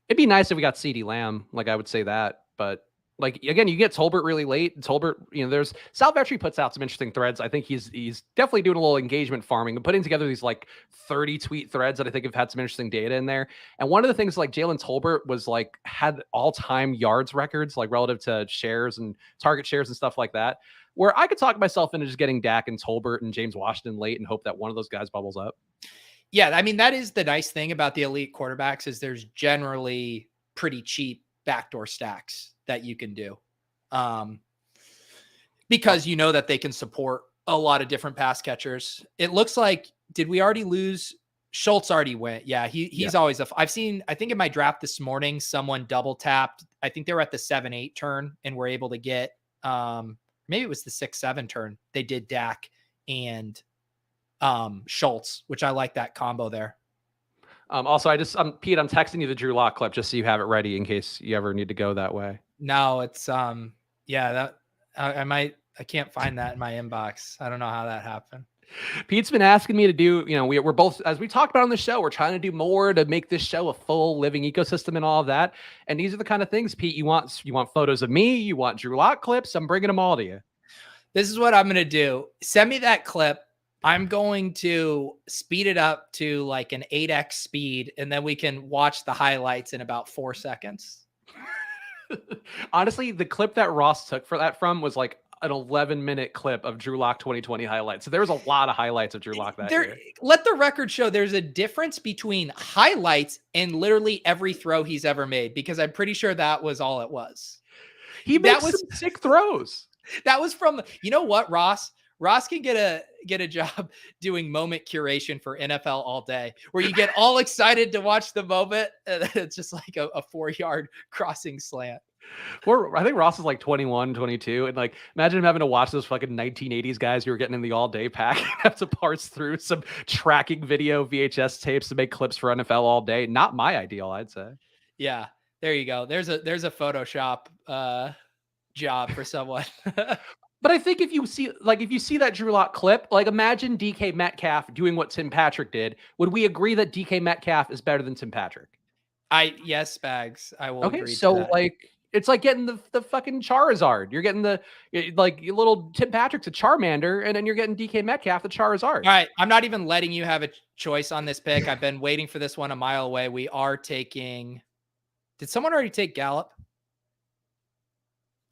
It'd be nice if we got CeeDee Lamb. Like, I would say that, but like, again, you get Tolbert really late. Tolbert, there's Sal Vetri puts out some interesting threads. I think he's definitely doing a little engagement farming and putting together these like 30 tweet threads that I think have had some interesting data in there. And one of the things like Jalen Tolbert was like had all-time yards records, like relative to shares and target shares and stuff like that, where I could talk myself into just getting Dak and Tolbert and James Washington late and hope that one of those guys bubbles up. Yeah, I mean, that is the nice thing about the elite quarterbacks is there's generally pretty cheap backdoor stacks that you can do because you know that they can support a lot of different pass catchers. It looks like, did we already lose? Schultz already went. Yeah, he's always I think in my draft this morning, someone double tapped. I think they were at the 7-8 turn and were able to get maybe it was the 6-7 turn. They did Dak and Schultz, which I like that combo there. Also, Pete, I'm texting you the Drew Lock clip just so you have it ready in case you ever need to go that way. No, it's yeah, that I can't find that in my inbox. I don't know how that happened. Pete's been asking me to do, we're both, as we talked about on the show, we're trying to do more to make this show a full living ecosystem and all of that. And these are the kind of things, Pete, you want photos of me, you want Drew Lock clips. I'm bringing them all to you. This is what I'm going to do. Send me that clip. I'm going to speed it up to like an 8x speed, and then we can watch the highlights in about 4 seconds. Honestly, the clip that Ross took for that from was like an 11-minute clip of Drew Lock 2020 highlights. So there was a lot of highlights of Drew Lock that year. Let the record show there's a difference between highlights and literally every throw he's ever made, because I'm pretty sure that was all it was. He makes some sick throws. That was from, you know what, Ross? Ross can get a job doing moment curation for NFL All Day, where you get all excited to watch the moment, and then it's just like a 4-yard crossing slant. I think Ross is like 21, 22. And like, imagine him having to watch those fucking 1980s guys who were getting in the all day pack and have to parse through some tracking video VHS tapes to make clips for NFL All Day. Not my ideal, I'd say. Yeah, there you go. There's a Photoshop job for someone. But I think if you see that Drew Lock clip, like imagine DK Metcalf doing what Tim Patrick did. Would we agree that DK Metcalf is better than Tim Patrick? Yes, Spags. I will agree. So to that. like, it's like getting the fucking Charizard. You're getting the like your little Tim Patrick's a Charmander, and then you're getting DK Metcalf the Charizard. All right, I'm not even letting you have a choice on this pick. I've been waiting for this one a mile away. We are taking. Did someone already take Gallup?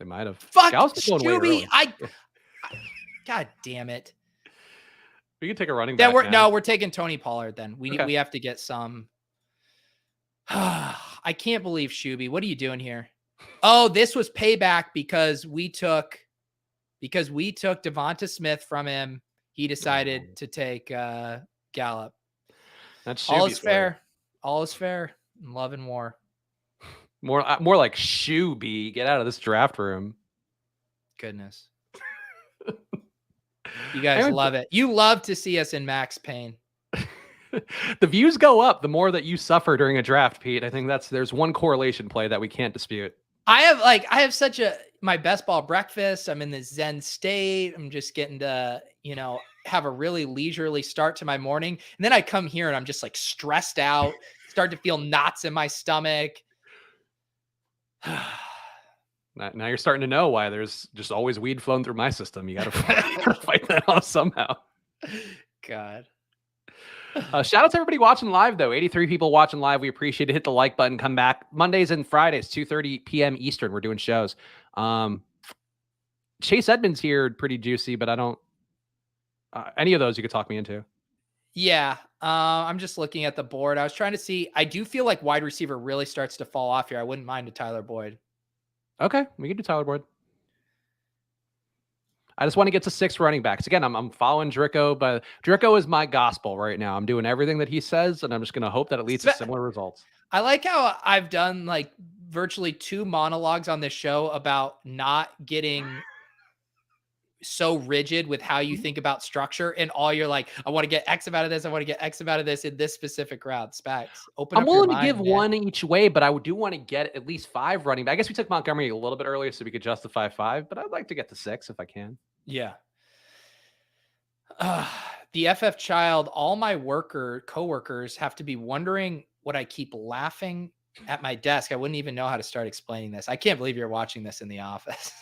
They might have. Fuck, Scooby. God damn it. We can take a running back. We're taking Tony Pollard then. We have to get some. I can't believe Shuby. What are you doing here? Oh, this was payback because we took Devonta Smith from him. He decided to take Gallup. That's all is fair. All is fair. Love and war. More like Shuby. Get out of this draft room. Goodness. You guys love it. You love to see us in max pain. The views go up the more that you suffer during a draft, Pete. I think there's one correlation play that we can't dispute. I have such my best ball breakfast. I'm in this Zen state. I'm just getting to, have a really leisurely start to my morning. And then I come here and I'm just like stressed out, start to feel knots in my stomach. Now you're starting to know why there's just always weed flowing through my system. You got to fight that off somehow. God. Shout out to everybody watching live, though. 83 people watching live. We appreciate it. Hit the like button. Come back Mondays and Fridays, 2:30 p.m. Eastern. We're doing shows. Chase Edmonds here, pretty juicy, but I don't. Any of those you could talk me into. Yeah. I'm just looking at the board. I was trying to see. I do feel like wide receiver really starts to fall off here. I wouldn't mind a Tyler Boyd. Okay, we can do Tyler Boyd. I just want to get to 6 running backs. Again, I'm following Dricko, but Dricko is my gospel right now. I'm doing everything that he says, and I'm just going to hope that it leads to similar results. I like how I've done like virtually 2 monologues on this show about not getting so rigid with how you think about structure, and all you're like, I want to get X out of this. I want to get X out of this in this specific route. Spags, I'm willing to give one each way, but I do want to get at least 5 running back. I guess we took Montgomery a little bit earlier so we could justify 5, but I'd like to get to 6 if I can. Yeah. The FF child, all my coworkers have to be wondering what I keep laughing at my desk. I wouldn't even know how to start explaining this. I can't believe you're watching this in the office.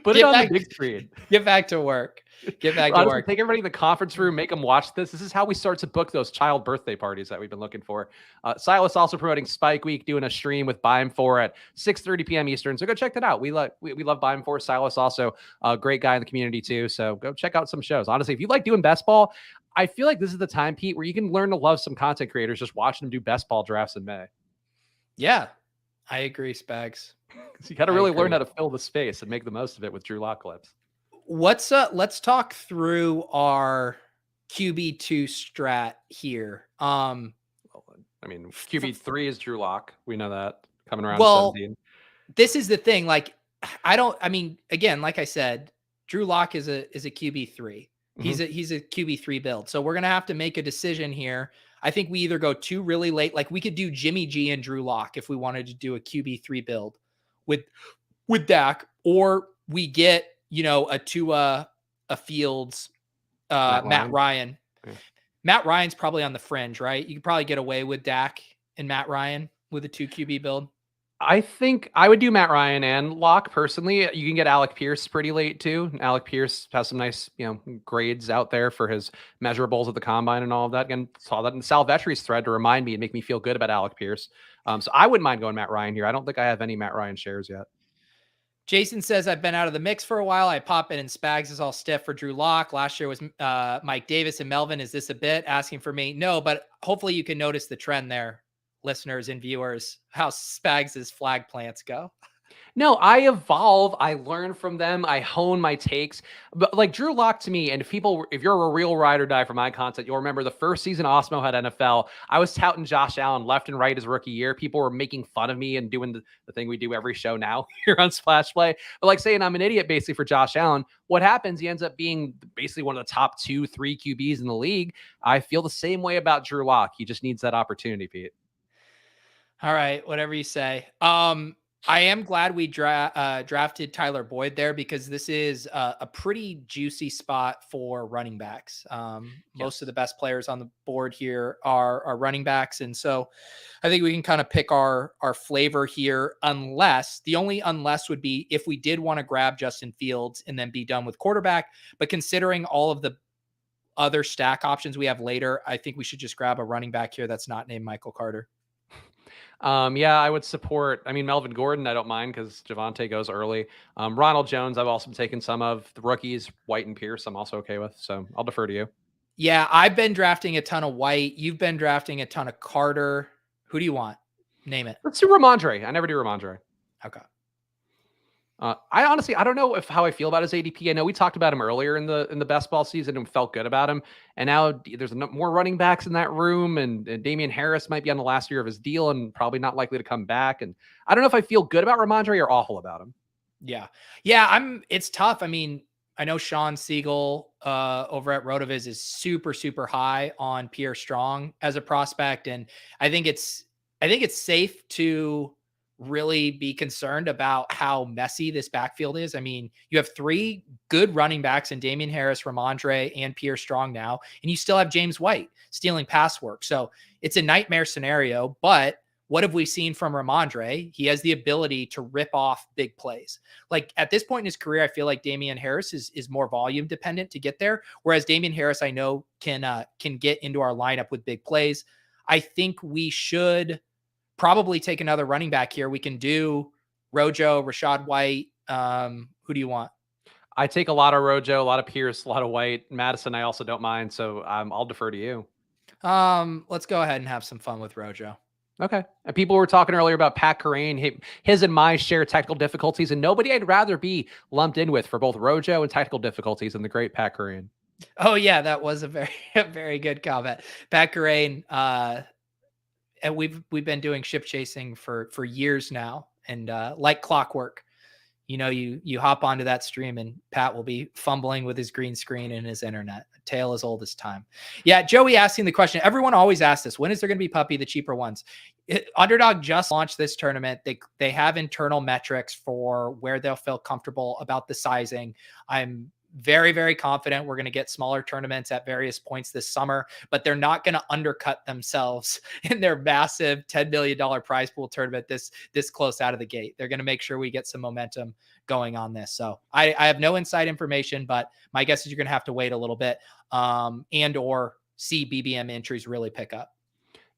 Put it on the big screen. Get back to work. Get back to work. Take everybody in the conference room, make them watch this. This is how we start to book those child birthday parties that we've been looking for. Silas also promoting Spike Week, doing a stream with BBM3 at 6:30 p.m. Eastern. So go check that out. We love BBM3. Silas also a great guy in the community too. So go check out some shows. Honestly, if you like doing best ball, I feel like this is the time, Pete, where you can learn to love some content creators just watching them do best ball drafts in May. Yeah, I agree, Spags. So you got to really learn how to fill the space and make the most of it with Drew Lock clips. Let's talk through our QB2 strat here. QB3 is Drew Lock. We know that coming around 17. This is the thing. Like, again, like I said, Drew Lock is a QB3. Mm-hmm. He's a QB3 build. So we're going to have to make a decision here. I think we either go 2 really late, like we could do Jimmy G and Drew Lock if we wanted to do a QB3 build with Dak, or we get, a Tua, a Fields, Matt Ryan. Okay. Matt Ryan's probably on the fringe, right? You could probably get away with Dak and Matt Ryan with a 2 QB build. I think I would do Matt Ryan and Locke personally. You can get Alec Pierce pretty late too. Alec Pierce has some nice, grades out there for his measurables at the combine and all of that. Again, saw that in Sal Vetri's thread to remind me and make me feel good about Alec Pierce. So I wouldn't mind going Matt Ryan here. I don't think I have any Matt Ryan shares yet. Jason says, I've been out of the mix for a while. I pop in and Spags is all stiff for Drew Lock. Last year was Mike Davis and Melvin. Is this a bit asking for me? No, but hopefully you can notice the trend there, listeners and viewers, how Spags' flag plants go. No, I evolve. I learn from them. I hone my takes. But like Drew Lock to me, and if you're a real ride or die for my content, you'll remember the first season Osmo had NFL. I was touting Josh Allen left and right his rookie year. People were making fun of me and doing the thing we do every show now here on Splash Play. But like saying I'm an idiot basically for Josh Allen. What happens? He ends up being basically one of the top 2-3 QBs in the league. I feel the same way about Drew Lock. He just needs that opportunity, Pete. All right, whatever you say. I am glad we drafted Tyler Boyd there because this is a pretty juicy spot for running backs. Most of the best players on the board here are running backs. And so I think we can kind of pick our flavor here, unless would be if we did want to grab Justin Fields and then be done with quarterback. But considering all of the other stack options we have later, I think we should just grab a running back here that's not named Michael Carter. Yeah, I would support. I mean, Melvin Gordon, I don't mind because Javonte goes early. Ronald Jones, I've also taken some of the rookies, White and Pierce. I'm also okay with. So I'll defer to you. Yeah, I've been drafting a ton of White. You've been drafting a ton of Carter. Who do you want? Name it. Let's do Ramondre. I never do Ramondre. Okay. I don't know how I feel about his ADP. I know we talked about him earlier in the best ball season and felt good about him. And now there's more running backs in that room, and Damian Harris might be on the last year of his deal and probably not likely to come back. And I don't know if I feel good about Ramondre or awful about him. Yeah. It's tough. I mean, I know Sean Siegel over at Rotoviz is super, super high on Pierre Strong as a prospect. And I think it's safe to really be concerned about how messy this backfield is. I mean, you have 3 good running backs in Damian Harris, Ramondre, and Pierre Strong now, and you still have James White stealing pass work. So it's a nightmare scenario, but what have we seen from Ramondre? He has the ability to rip off big plays. Like at this point in his career, I feel like Damian Harris is more volume dependent to get there. Whereas Damian Harris, I know can get into our lineup with big plays. I think we should probably take another running back here. We can do Rojo, Rashad White. Who do you want? I take a lot of Rojo, a lot of Pierce, a lot of White. Madison, I also don't mind. So I'll defer to you. Let's go ahead and have some fun with Rojo. Okay. And people were talking earlier about Pat Kerrane. His and my share technical difficulties, and nobody I'd rather be lumped in with for both Rojo and technical difficulties than the great Pat Kerrane. Oh yeah, that was a very good comment. Pat Kerrane, and we've been doing ship chasing for years now, and like clockwork, you hop onto that stream and Pat will be fumbling with his green screen and his internet. A tale as old as time. Yeah, Joey asking the question. Everyone always asks this: when is there going to be Puppy, the cheaper ones? Underdog just launched this tournament. They have internal metrics for where they'll feel comfortable about the sizing. I'm very, very confident we're going to get smaller tournaments at various points this summer, but they're not going to undercut themselves in their massive $10 million prize pool tournament this close out of the gate. They're going to make sure we get some momentum going on this. So I have no inside information, but my guess is you're going to have to wait a little bit and or see BBM entries really pick up.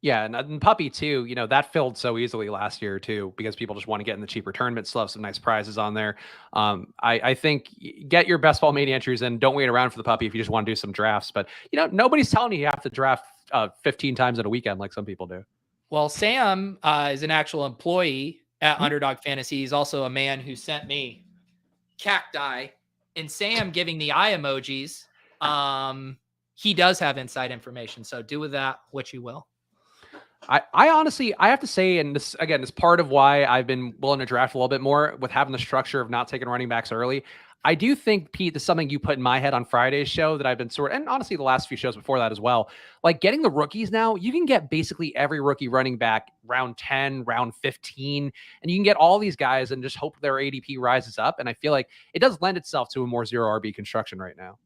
Yeah, and Puppy too, that filled so easily last year too, because people just want to get in the cheaper tournament, still have some nice prizes on there. I think get your best ball mania entries in. Don't wait around for the Puppy if you just want to do some drafts. But, nobody's telling you have to draft 15 times in a weekend like some people do. Well, Sam is an actual employee at Underdog Fantasy. He's also a man who sent me cacti, and Sam giving the eye emojis. He does have inside information. So do with that what you will. I honestly, I have to say, and this, again, is part of why I've been willing to draft a little bit more with having the structure of not taking running backs early. I do think, Pete, this is something you put in my head on Friday's show that I've been and honestly, the last few shows before that as well. Like getting the rookies now, you can get basically every rookie running back round 10, round 15, and you can get all these guys and just hope their ADP rises up. And I feel like it does lend itself to a more zero RB construction right now.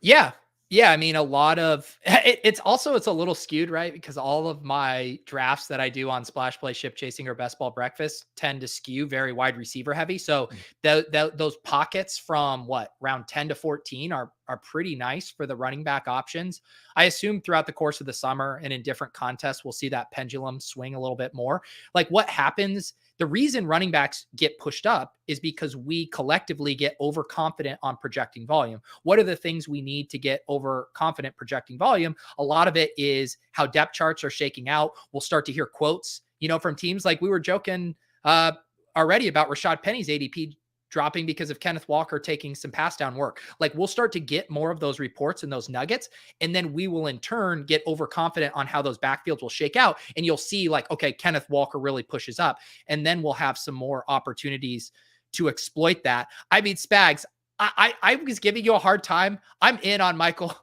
Yeah. Yeah, I mean, a lot of it's also it's a little skewed, right? Because all of my drafts that I do on Splash Play, Ship Chasing, or Best Ball Breakfast tend to skew very wide receiver heavy. So those pockets from what round 10 to 14 are pretty nice for the running back options. I assume throughout the course of the summer and in different contests, we'll see that pendulum swing a little bit more. Like what happens, the reason running backs get pushed up is because we collectively get overconfident on projecting volume. What are the things we need to get overconfident projecting volume? A lot of it is how depth charts are shaking out. We'll start to hear quotes, from teams. Like we were joking already about Rashad Penny's ADP dropping because of Kenneth Walker taking some pass down work. Like we'll start to get more of those reports and those nuggets. And then we will in turn get overconfident on how those backfields will shake out. And you'll see like, okay, Kenneth Walker really pushes up. And then we'll have some more opportunities to exploit that. I mean, Spags, I was giving you a hard time. I'm in on Michael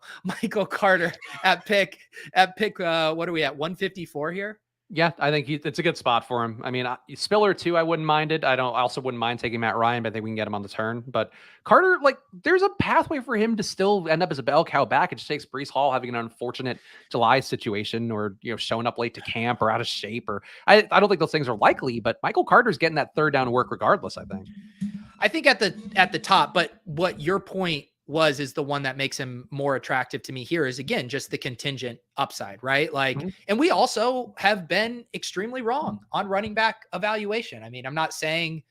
Carter at pick. What are we at? 154 here. Yeah, I think it's a good spot for him. I mean, Spiller too, I wouldn't mind it. I also wouldn't mind taking Matt Ryan, but I think we can get him on the turn. But Carter, like, there's a pathway for him to still end up as a bell cow back. It just takes Breece Hall having an unfortunate July situation, or showing up late to camp or out of shape, or I don't think those things are likely. But Michael Carter's getting that third down work regardless, I think at the top. But what your point is the one that makes him more attractive to me here is, again, just the contingent upside, right? Like, and we also have been extremely wrong on running back evaluation. I mean, I'm not saying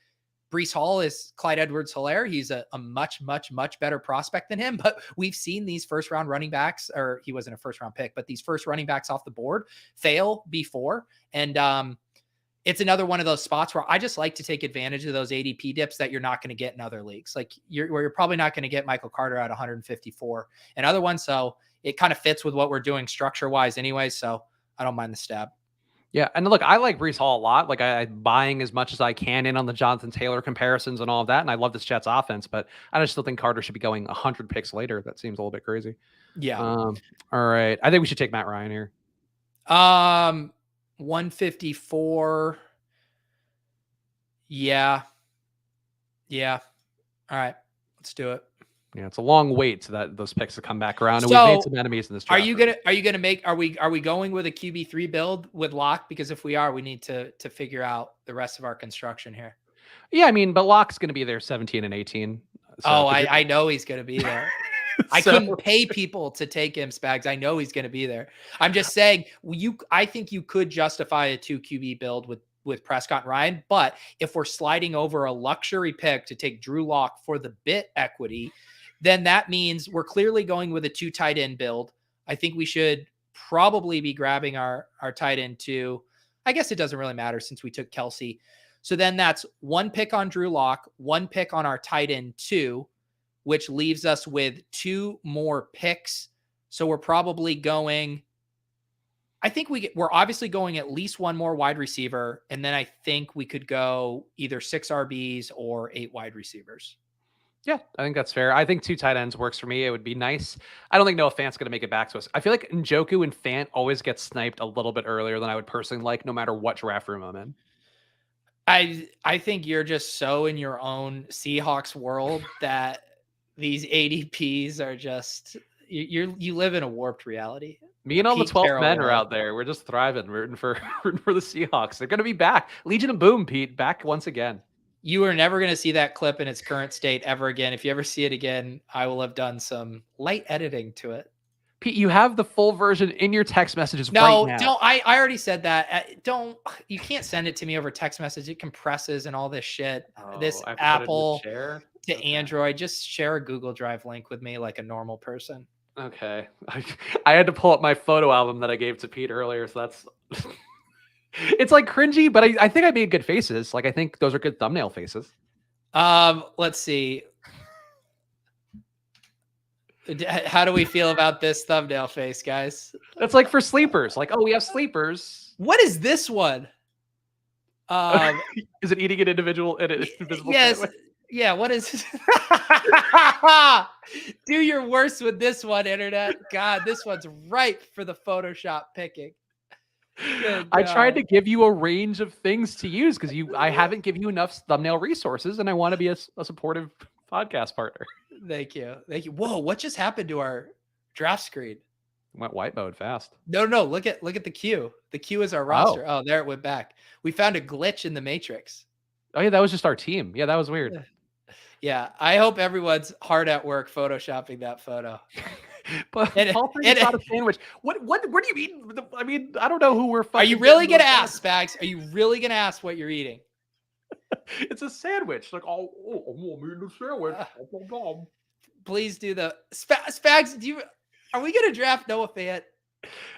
Breece Hall is Clyde Edwards-Helaire. He's a much, much, much better prospect than him, but we've seen these first round running backs, or he wasn't a first round pick, but these first running backs off the board fail before. And, it's another one of those spots where I just like to take advantage of those ADP dips that you're not going to get in other leagues. Like where you're probably not going to get Michael Carter at 154 and other ones. So it kind of fits with what we're doing structure wise anyway. So I don't mind the stab. Yeah. And look, I like Breece Hall a lot. Like I'm buying as much as I can in on the Jonathan Taylor comparisons and all of that. And I love this Jets offense, but I just still think Carter should be going 100 picks later. That seems a little bit crazy. Yeah. All right. I think we should take Matt Ryan here. 154. Yeah. All right, let's do it. Yeah, it's a long wait so that those picks to come back around. And so, we've made some enemies in this draft. Are you gonna make, are we going with a QB3 build with Locke? Because if we are, we need to figure out the rest of our construction here. Yeah, I mean, but Locke's gonna be there 17 and 18. So I know he's gonna be there. I couldn't pay people to take him, Spags. I know he's going to be there. I'm just saying, I think you could justify a 2 QB build with Prescott and Ryan, but if we're sliding over a luxury pick to take Drew Lock for the bit equity, then that means we're clearly going with a 2 tight end build. I think we should probably be grabbing our tight end 2. I guess it doesn't really matter since we took Kelsey. So then that's 1 pick on Drew Lock, 1 pick on our tight end 2, which leaves us with 2 more picks. So we're probably going, I think we're obviously going at least 1 more wide receiver. And then I think we could go either 6 RBs or 8 wide receivers. Yeah, I think that's fair. I think 2 tight ends works for me. It would be nice. I don't think Noah Fant's going to make it back to us. I feel like Njoku and Fant always get sniped a little bit earlier than I would personally like, no matter what draft room I'm in. I think you're just so in your own Seahawks world that these ADPs are just, you live in a warped reality. Me and all the 12 men are out there. We're just thriving, rooting for the Seahawks. They're going to be back. Legion of Boom, Pete, back once again. You are never going to see that clip in its current state ever again. If you ever see it again, I will have done some light editing to it. Pete, you have the full version in your text messages right now. No, don't. I already said that. You can't send it to me over text message. It compresses and all this shit. This Apple to Android. Just share a Google Drive link with me like a normal person. Okay. I had to pull up my photo album that I gave to Pete earlier, so that's it's like cringy, but I think I made good faces. Like I think those are good thumbnail faces. Let's see. How do we feel about this thumbnail face, guys? It's like for sleepers. Like, oh, we have sleepers. What is this one? Is it eating an invisible yes. sandwich? Yeah, what is do your worst with this one, internet. God, this one's ripe for the Photoshop picking. I tried to give you a range of things to use because I haven't given you enough thumbnail resources, and I want to be a supportive podcast partner. Thank you. Whoa, what just happened to our Draft screen. Went white mode fast. No. Look at the queue. The queue is our roster. Oh, there it went back. We found a glitch in the matrix. Oh yeah, that was just our team. Yeah, that was weird. Yeah, I hope everyone's hard at work photoshopping that photo. But Paul thinks it's not a sandwich. What do you mean? I mean, I don't know who we're. Are you really gonna ask, Spags? Are you really gonna ask what you're eating? It's a sandwich. Like, I'm eating a sandwich. Please do the Spags. Are we gonna draft Noah Fant?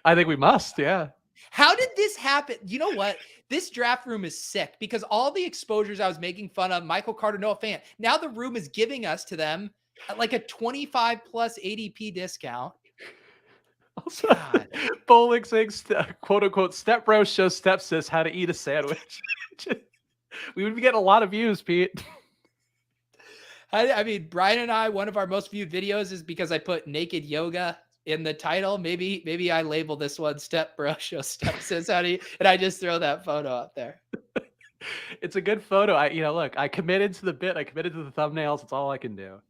I think we must. Yeah. How did this happen? You know what? This draft room is sick because all the exposures I was making fun of, Michael Carter, Noah Fant, now the room is giving us to them at like a 25 plus ADP discount. Also, Bowling saying, quote unquote, step bro shows step sis how to eat a sandwich. We would be getting a lot of views, Pete. I mean, Brian and I, one of our most viewed videos is because I put naked yoga in the title. Maybe I label this one step bro show step sis how to eat, and I just throw that photo up there. It's a good photo. Look, I committed to the bit. I committed to the thumbnails. It's all I can do.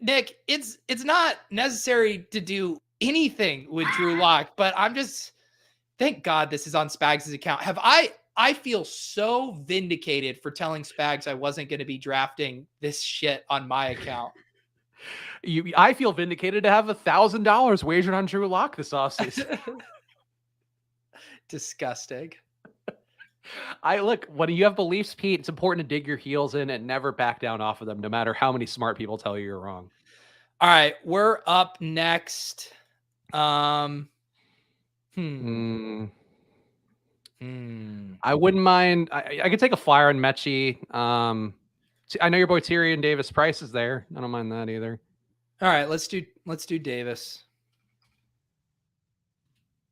Nick, it's not necessary to do anything with Drew Lock, but I'm just, thank God this is on Spags' account. I feel so vindicated for telling Spags I wasn't going to be drafting this shit on my account. I feel vindicated to have $1,000 wagered on Drew Lock this offseason. Disgusting. Look, when you have beliefs, Pete, it's important to dig your heels in and never back down off of them, no matter how many smart people tell you you're wrong. All right, we're up next. I wouldn't mind. I could take a flyer on Mechie. I know your boy Tyrion Davis Price is there. I don't mind that either. All right, let's do Davis.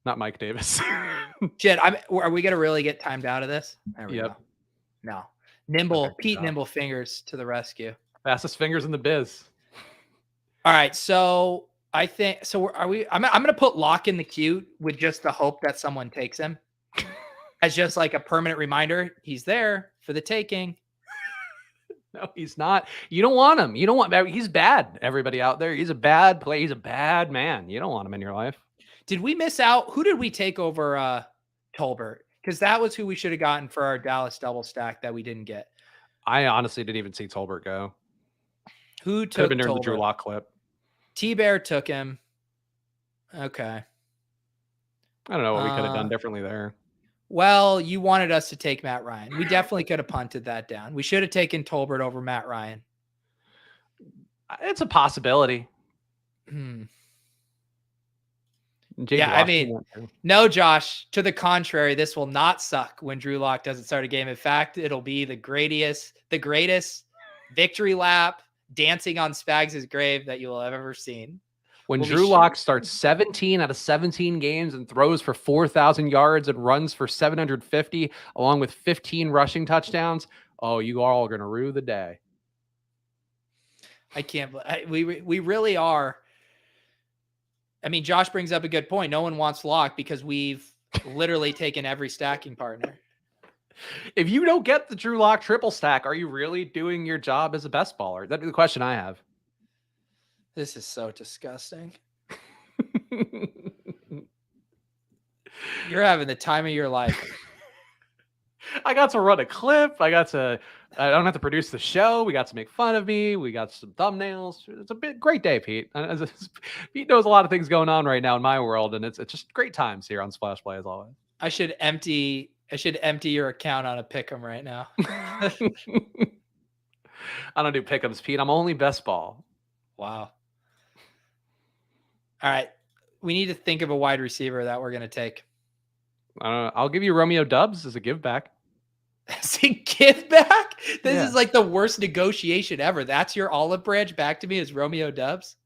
Not Mike Davis. Shit, are we gonna really get timed out of this? There we go. No. Nimble fingers to the rescue. Fastest fingers in the biz. All right, so I think so. I'm gonna put Lock in the queue with just the hope that someone takes him, as just like a permanent reminder. He's there for the taking. No, he's not. You don't want him. You don't want. He's bad. Everybody out there, he's a bad player. He's a bad man. You don't want him in your life. Did we miss out? Who did we take over Tolbert? Because that was who we should have gotten for our Dallas double stack that we didn't get. I honestly didn't even see Tolbert go. Who took Could have been during Tolbert? the Drew Lock clip. T-Bear took him. Okay. I don't know what we could have done differently there. Well, you wanted us to take Matt Ryan. We definitely could have punted that down. We should have taken Tolbert over Matt Ryan. It's a possibility. Yeah, I mean, no, Josh. To the contrary, this will not suck when Drew Lock doesn't start a game. In fact, it'll be the greatest victory lap dancing on Spags' grave that you will have ever seen. When Drew Lock starts 17 out of 17 games and throws for 4,000 yards and runs for 750, along with 15 rushing touchdowns, oh, you all are going to rue the day. I can't. We really are. I mean, Josh brings up a good point. No one wants Lock because we've literally taken every stacking partner. If you don't get the Drew Lock triple stack, are you really doing your job as a best baller? That's the question I have. This is so disgusting. You're having the time of your life. I got to run a clip. I don't have to produce the show. We got to make fun of me. We got some thumbnails. It's a great day, Pete. Pete knows a lot of things going on right now in my world, and it's just great times here on Splash Play as always. I should empty your account on a pick'em right now. I don't do pick'ems, Pete. I'm only best ball. Wow. All right. We need to think of a wide receiver that we're going to take. I'll give you Romeo Dubs as a give back. As a give back? This is like the worst negotiation ever. That's your olive branch back to me is Romeo Dubs.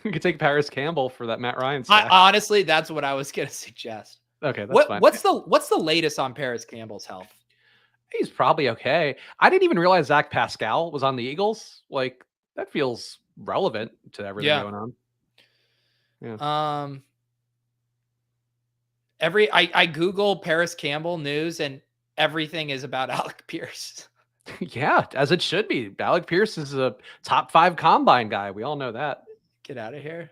You could take Paris Campbell for that Matt Ryan stack. Honestly, that's what I was going to suggest. Okay, that's fine. What's the latest on Paris Campbell's health? He's probably okay. I didn't even realize Zach Pascal was on the Eagles. Like, that feels relevant to everything going on. Yeah. I Google Paris Campbell news and everything is about Alec Pierce. Yeah, as it should be. Alec Pierce is a top 5 combine guy. We all know that. Get out of here.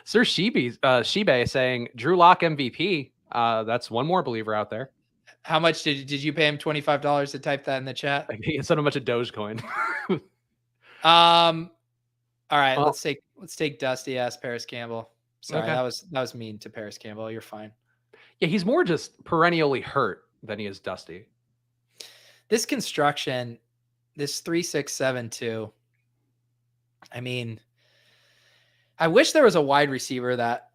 Sir Shibe saying Drew Lock MVP. That's one more believer out there. How much did you pay him? $25 to type that in the chat? I think he sent a bunch of Dogecoin. All right, let's take Dusty ass Paris Campbell. Sorry, Okay. that was mean to Paris Campbell. You're fine. Yeah, he's more just perennially hurt than he is Dusty. This construction, this 3-6-7-2. I mean, I wish there was a wide receiver that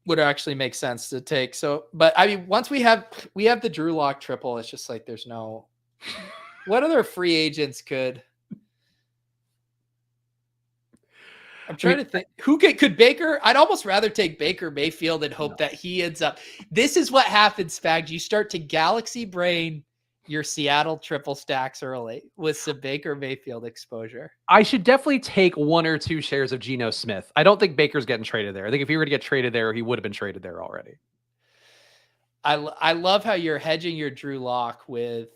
would actually make sense to take. So, but I mean, once we have the Drew Lock triple, it's just like there's no. What other free agents could? I'm trying to think who could Baker. I'd almost rather take Baker Mayfield and hope that he ends up. This is what happens, Spags. You start to galaxy brain your Seattle triple stacks early with some Baker Mayfield exposure. I should definitely take 1 or 2 shares of Geno Smith. I don't think Baker's getting traded there. I think if he were to get traded there, he would have been traded there already. I love how you're hedging your Drew Lock with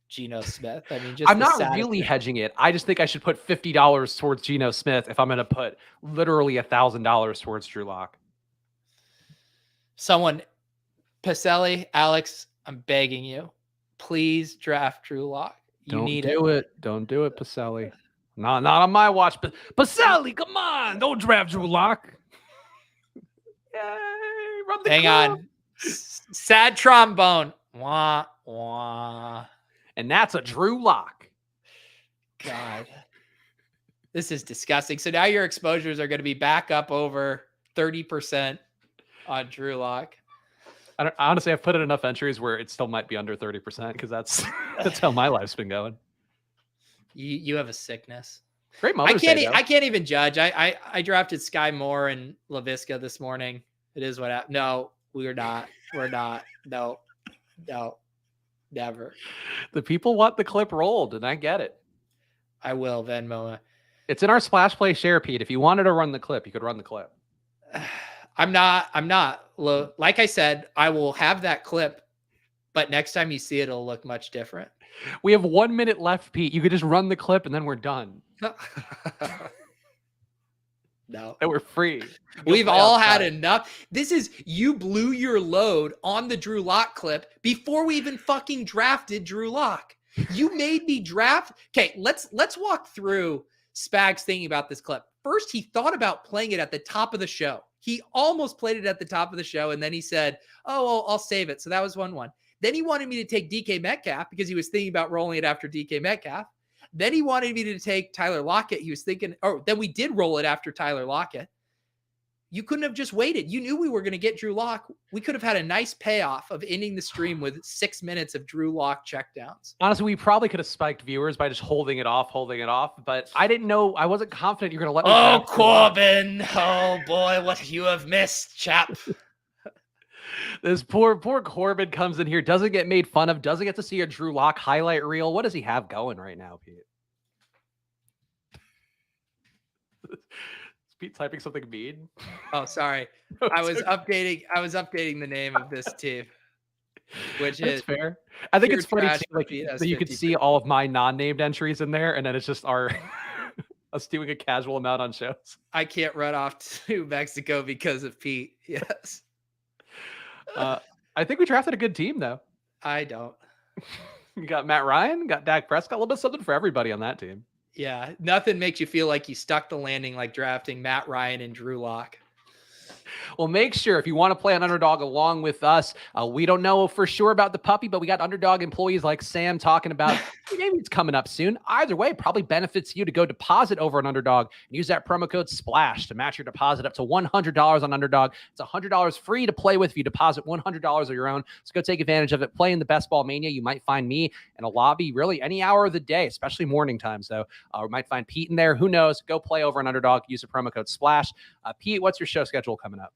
Geno Smith. I mean, just I'm not really hedging it. I just think I should put $50 towards Geno Smith if I'm going to put literally $1,000 towards Drew Lock. Someone, Pacelli, Alex, I'm begging you, please draft Drew Lock. Don't do it. Don't do it, Pacelli. Not on my watch. But Pacelli, come on, don't draft Drew Lock. Yay, run the Hang club. on. Sad trombone. Wah, wah. And that's a Drew Lock. God. This is disgusting. So now your exposures are going to be back up over 30% on Drew Lock. Honestly, I've put in enough entries where it still might be under 30% because that's how my life's been going. You have a sickness. Great Mother's Day, though. I can't even judge. I drafted Sky Moore and LaVisca this morning. It is what happened. No, we're not. We're not. No. Never. The people want the clip rolled, and I get it. I will, Venmo. It's in our Splash Play share, Pete. If you wanted to run the clip, you could run the clip. I'm not. Like I said, I will have that clip, but next time you see it, it'll look much different. We have 1 minute left, Pete. You could just run the clip, and then we're done. No. And we're free. We've all had enough. This is, you blew your load on the Drew Lock clip before we even fucking drafted Drew Lock. You made me draft. Okay, let's walk through Spags thinking about this clip. First, he thought about playing it at the top of the show. He almost played it at the top of the show, and then he said, oh, well, I'll save it. So that was 1-1. Then he wanted me to take DK Metcalf because he was thinking about rolling it after DK Metcalf. Then he wanted me to take Tyler Lockett. He was thinking, then we did roll it after Tyler Lockett. You couldn't have just waited. You knew we were going to get Drew Lock. We could have had a nice payoff of ending the stream with 6 minutes of Drew Lock checkdowns. Honestly, we probably could have spiked viewers by just holding it off. But I didn't know. I wasn't confident you're going to let me. Oh, Corbin. Oh, boy, what you have missed, chap. This poor Corbin comes in here, doesn't get made fun of, doesn't get to see a Drew Lock highlight reel. What does he have going right now, Pete? Is Pete typing something mean? Oh, sorry. I was updating the name of this team, which is fair. I think it's funny too, that you could see all of my non-named entries in there, and then it's just our us doing a casual amount on shows. I can't run off to Mexico because of Pete. Yes. I think we drafted a good team, though. I don't. You got Matt Ryan, got Dak Prescott, a little bit something for everybody on that team. Yeah, nothing makes you feel like you stuck the landing like drafting Matt Ryan and Drew Lock. Well, make sure if you want to play an underdog along with us, we don't know for sure about the puppy, but we got underdog employees like Sam talking about maybe it's coming up soon. Either way, probably benefits you to go deposit over an underdog and use that promo code SPLASH to match your deposit up to $100 on underdog. It's $100 free to play with if you deposit $100 of your own. So go take advantage of it. Play in the Best Ball Mania. You might find me in a lobby really any hour of the day, especially morning times, though. We might find Pete in there. Who knows? Go play over an underdog. Use the promo code SPLASH. Pete, what's your show schedule coming up?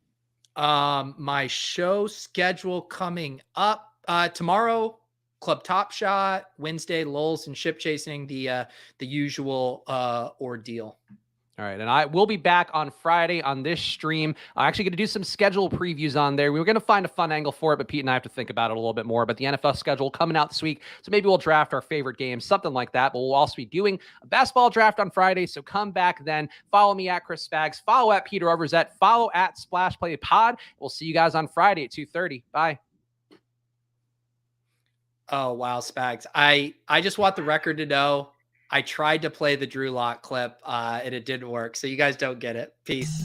My show schedule coming up tomorrow, Club Top Shot, Wednesday, lulls and ship chasing, the usual ordeal. All right, and I will be back on Friday on this stream. I'm actually going to do some schedule previews on there. We were going to find a fun angle for it, but Pete and I have to think about it a little bit more. But the NFL schedule coming out this week, so maybe we'll draft our favorite games, something like that. But we'll also be doing a basketball draft on Friday, so come back then. Follow me at Chris Spags, follow at Peter Overzet, follow at Splash Play Pod. We'll see you guys on Friday at 2:30. Bye. Oh wow, Spags. I just want the record to know I tried to play the Drew Lock clip and it didn't work. So you guys don't get it. Peace.